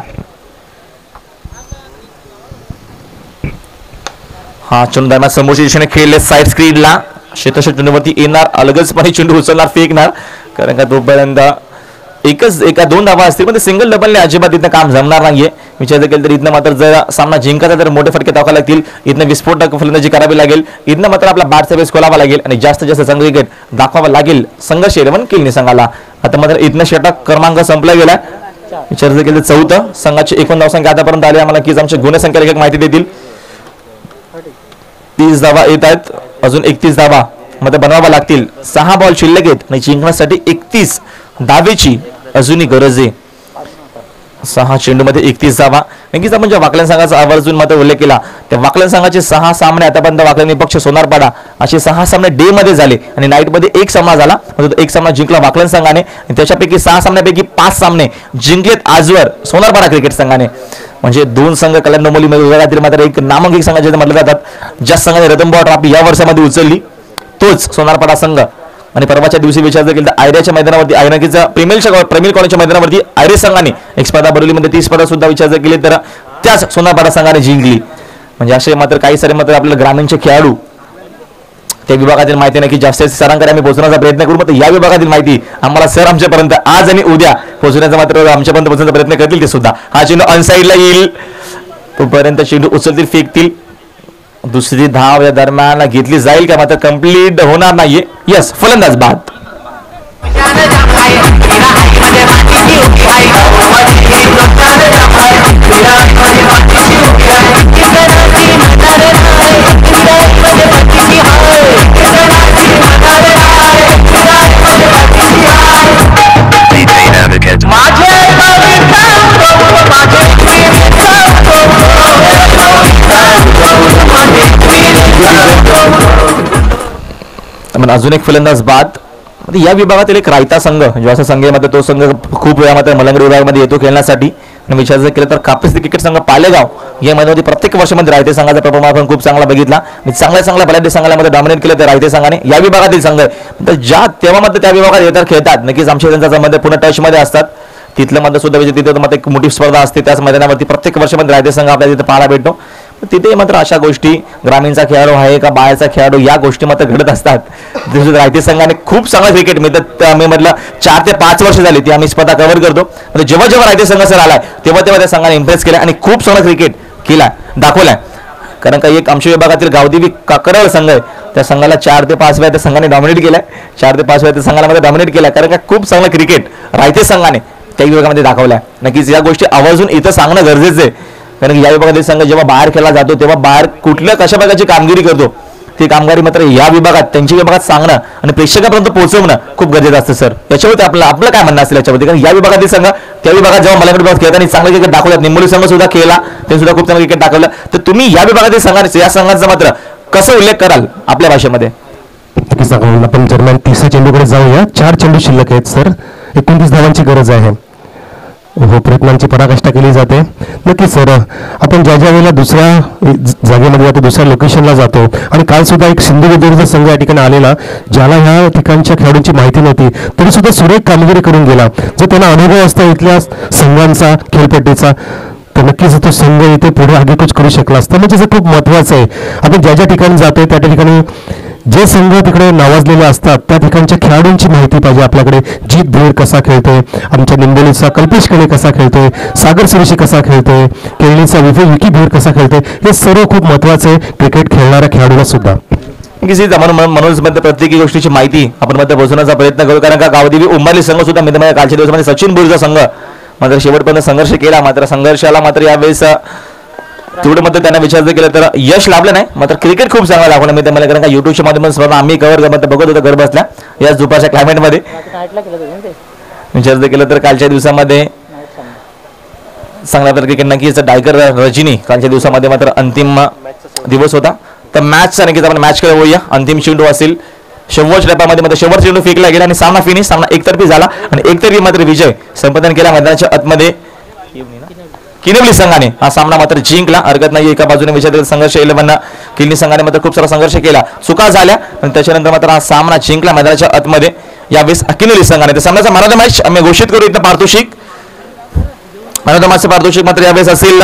हा चेंडू दरम्यान समोरच्या दिशेने खेळले साईड स्क्रीनला, क्षेत्रक्षक चेंडूवरती येणार, अलगजपणे चेंडू उचलणार, फेकणार, कारण का तोपर्यंत एका दोन धावा असतील पण ते सिंगल डबलने अजिबात इथं काम जमणार नाहीये. विचार केलं तर इथनं मात्र जर सामना जिंकायचा तर मोठे फटके टाकावे लागतील, इथनं विस्फोटक फलंदाजी करावी लागेल, इथनं मात्र आपला बॅटचा बेस खोलावा लागेल आणि जास्तीत जास्त चांगलं क्रिकेट दाखवावा लागेल संघर्ष 11 किल्ली संघाला. आता मात्र इथनं षटक क्रमांक संपला गेला. विचार केलं तर चौथं संघाची एकूण धावसंख्या आतापर्यंत आली आम्हाला की आमचे गुणसंख्या एक माहिती देतील. 30 धावा येत आहेत, अजून 31 धावा मध्ये बनवावा लागतील. 6 बॉल शिल्लक आहेत आणि जिंकण्यासाठी 31 धावेची अजूनही गरज आहे. 6 चेंडूमध्ये 31 धावा. नक्कीच आपण ज्या वाकलन संघाचा आवर्जून मात्र उल्लेख केला त्या वाकलन संघाचे 6 सामने आतापर्यंत वाकलन पक्ष सोनारपाडा असे 6 सामने डे मध्ये झाले आणि नाईट मध्ये एक सामना झाला, म्हणजे एक सामना जिंकला वाकलन संघाने आणि त्याच्यापैकी 6 सामन्यापैकी 5 सामने जिंकलेत आजवर सोनारपाडा क्रिकेट संघाने. म्हणजे 2 संघ कल्याण डोंबिवली विभागातील मात्र एक नामांकित संघाचे म्हटले जातात. ज्या संघाने रतनबॉल ट्रॉफी या वर्षामध्ये उचलली तोच सोनारपाडा संघ. आणि परवाच्या दिवशी विचार केला तर आयऱ्याच्या मैदानावरती आयनाकीचा प्रेमिल कॉलेजच्या मैदानावरती आयरे संघाने एक स्पर्धा भरवलीमध्ये 30 स्पर्धा सुद्धा विचार केली तर त्याच सोनारपाडा संघाने जिंकली. म्हणजे असे मात्र काही सारे मात्र आपल्याला ग्रामीणचे खेळाडू त्या विभागातील माहिती नक्की जास्तीत सरांकडे आम्ही पोहोचण्याचा प्रयत्न करू. मात्र या विभागातील माहिती आम्हाला सर आमच्यापर्यंत आज आणि उद्या पोहोचण्याचा मात्र आमच्यापर्यंत पोहोचण्याचा प्रयत्न करतील ते सुद्धा. हा चेंडू अनसाईडला येईल, तोपर्यंत चेंडू उचलतील, फेकतील. दुसरी धाव या दरम्यान घेतली जाईल का मात्र कंप्लीट होणार नाहीये. यस, फलंदाज बाद. अजून एक फलंदाज बाद. या विभागातील एक रायता संघ जो असा संघ आहे, तो संघ खूप वेळा मात्र मलंगड विभागामध्ये येतो खेळण्यासाठी. आणि विचार जर केला तर कापिस क्रिकेट संघ पालेगाव या मैदानामध्ये प्रत्येक वर्षामध्ये रायते संघाचा परफॉर्मन्स आपण खूप चांगला बघितला. चांगल्या बलाढ्य संघामध्ये डॉमिनेट केलं तर रायते संघाने. या विभागातील संघ तर ज्या तेव्हा मात्र त्या विभागात येतात खेळतात नक्कीच आमच्या त्यांच्या पुन्हा टचमध्ये असतात. तिथलं मध्ये सुद्धा तिथे मात्र एक मोठी स्पर्धा असते त्याच मैदानावरती प्रत्येक वर्षामध्ये रायते संघ आपल्याला तिथे पाहायला भेटतो. तिथे मात्र अशा गोष्टी ग्रामीणचा खेळाडू आहे का बाहेरचा खेळाडू या गोष्टी मात्र घडत असतात. रायते संघाने खूप चांगला क्रिकेट मी म्हटलं 4 ते 5 वर्ष झाली ती आम्ही स्पर्धा कव्हर करतो. म्हणजे जेव्हा रायते संघ सर आलाय तेव्हा त्या संघाने इम्प्रेस केला आणि खूप चांगला क्रिकेट केला दाखवलाय. कारण का एक आमच्या विभागातील गावदेवी काकरळ संघ आहे त्या संघाला 4 ते 5 वेळा त्या संघाने डॉमिनेट केलाय. 4 ते 5 वेळा त्या संघाला मध्ये डॉमिनेट केलाय. कारण का खूप चांगला क्रिकेट रायते संघाने त्या विभागामध्ये दाखवलाय. नक्कीच या गोष्टी आवर्जून इथं सांगणं गरजेचं आहे. कारण या विभागातील संघ जेव्हा बाहेर खेळला जातो तेव्हा बाहेर कुठल्या कशा प्रकारची कामगिरी करतो ती कामगिरी मात्र या विभागात त्यांच्या विभागात सांगणं आणि प्रेक्षकापर्यंत पोहोचवणं खूप गरजेचं असतं. सर याच्यावरती आपलं काय म्हणणं असेल याच्यावरती? कारण या विभागातील संघ त्या विभागात जेव्हा मला विभागात खेळताना चांगलं क्रिकेट दाखवलं, निंबोली संघ सुद्धा खेळला त्यांनी सुद्धा खूप चांगलं क्रिकेट दाखवलं. तर तुम्ही या विभागातील संघाचे या संघाचा मात्र कसं उल्लेख कराल आपल्या भाषेमध्ये? आपण दरम्यान 30 चेंडूकडे जाऊया. 4 चेंडू शिल्लक आहेत सर, 29 धावांची गरज आहे. हो, प्रयत्नांची पराकाष्ठा केली जाते. नक्कीच सर, आपण ज्या वेळेला दुसऱ्या जागेमध्ये जातो दुसऱ्या लोकेशनला जातो आणि काल सुद्धा एक सिंधुदुर्गचा संघ या ठिकाणी आलेला ज्याला ह्या ठिकाणच्या खेळाडूंची माहिती नव्हती तरी सुद्धा सुरेख कामगिरी करून गेला. जर त्यांना अनुभव असता इथल्या संघांचा खेळपट्टीचा तर नक्कीच तो संघ इथे पुढे आगेकूच करू शकला असता. म्हणजे हे खूप महत्वाचं आहे. आपण ज्या ठिकाणी जातोय त्या ठिकाणी जे संघ तिकडे नावाजलेले असतात त्या ठिकाणच्या खेळाडूंची माहिती पाहिजे आपल्याकडे. जीत भीड कसा खेळतोय, आमच्या निंबोलीचा कल्पेश कणे कसा खेळतोय, सागर सुरेशी कसा खेळतोय, केळणीचा विकी भीड कसा खेळतोय, हे सर्व खूप महत्वाचं आहे क्रिकेट खेळणाऱ्या खेळाडूला सुद्धा. म्हणून प्रत्येक गोष्टीची माहिती आपण मध्ये पोहोचवण्याचा प्रयत्न करू. कारण का गावदेवी उंबारली संघ सुद्धा मित्रमय कालच्या दिवसामध्ये सचिन बुरजा संघ मात्र शेवटपर्यंत संघर्ष केला. मात्र संघर्षाला मात्र यावेळेस तेवढं मात्र त्यांना विचार केलं तर यश लाभलं नाही. मात्र क्रिकेट खूप चांगला दाखवलं मी मला. कारण का युट्यूबच्या माध्यमातून स्पर्धा आम्ही कव्हर बघत होतो घर बसल्या याच दुपारच्या क्लायमेटमध्ये. विचार केलं तर कालच्या दिवसामध्ये चांगला तर क्रिकेट नक्कीच डायकर रजनी कालच्या दिवसामध्ये मात्र अंतिम दिवस होता. तर मॅचचा नक्कीच आपण मॅच कडे वळूया. अंतिम चेंडू असेल शेवटच्या टप्प्यामध्ये मात्र शेवटचा चेंडू फेकला गेला आणि सामना फिनिश, सामना एकतर्फी झाला आणि एकतर्फी मात्र विजय संपादन केला मैदानाच्या आतमध्ये किनवली संघाने. हा सामना मात्र जिंकला, हरकत नाही. एका बाजूने विजय संघर्ष 11 किल्ली संघाने मात्र खूप सारा संघर्ष केला, चुका झाल्या आणि त्याच्यानंतर मात्र हा सामना जिंकला मैदानाच्या आतमध्ये यावेळेस किनवली संघाने. तर सामन्याचा मॅन ऑफ द मॅच आम्ही घोषित करू. इथं पारितोषिक मॅन ऑफ द मॅचचं पारितोषिक मात्र यावेळेस असेल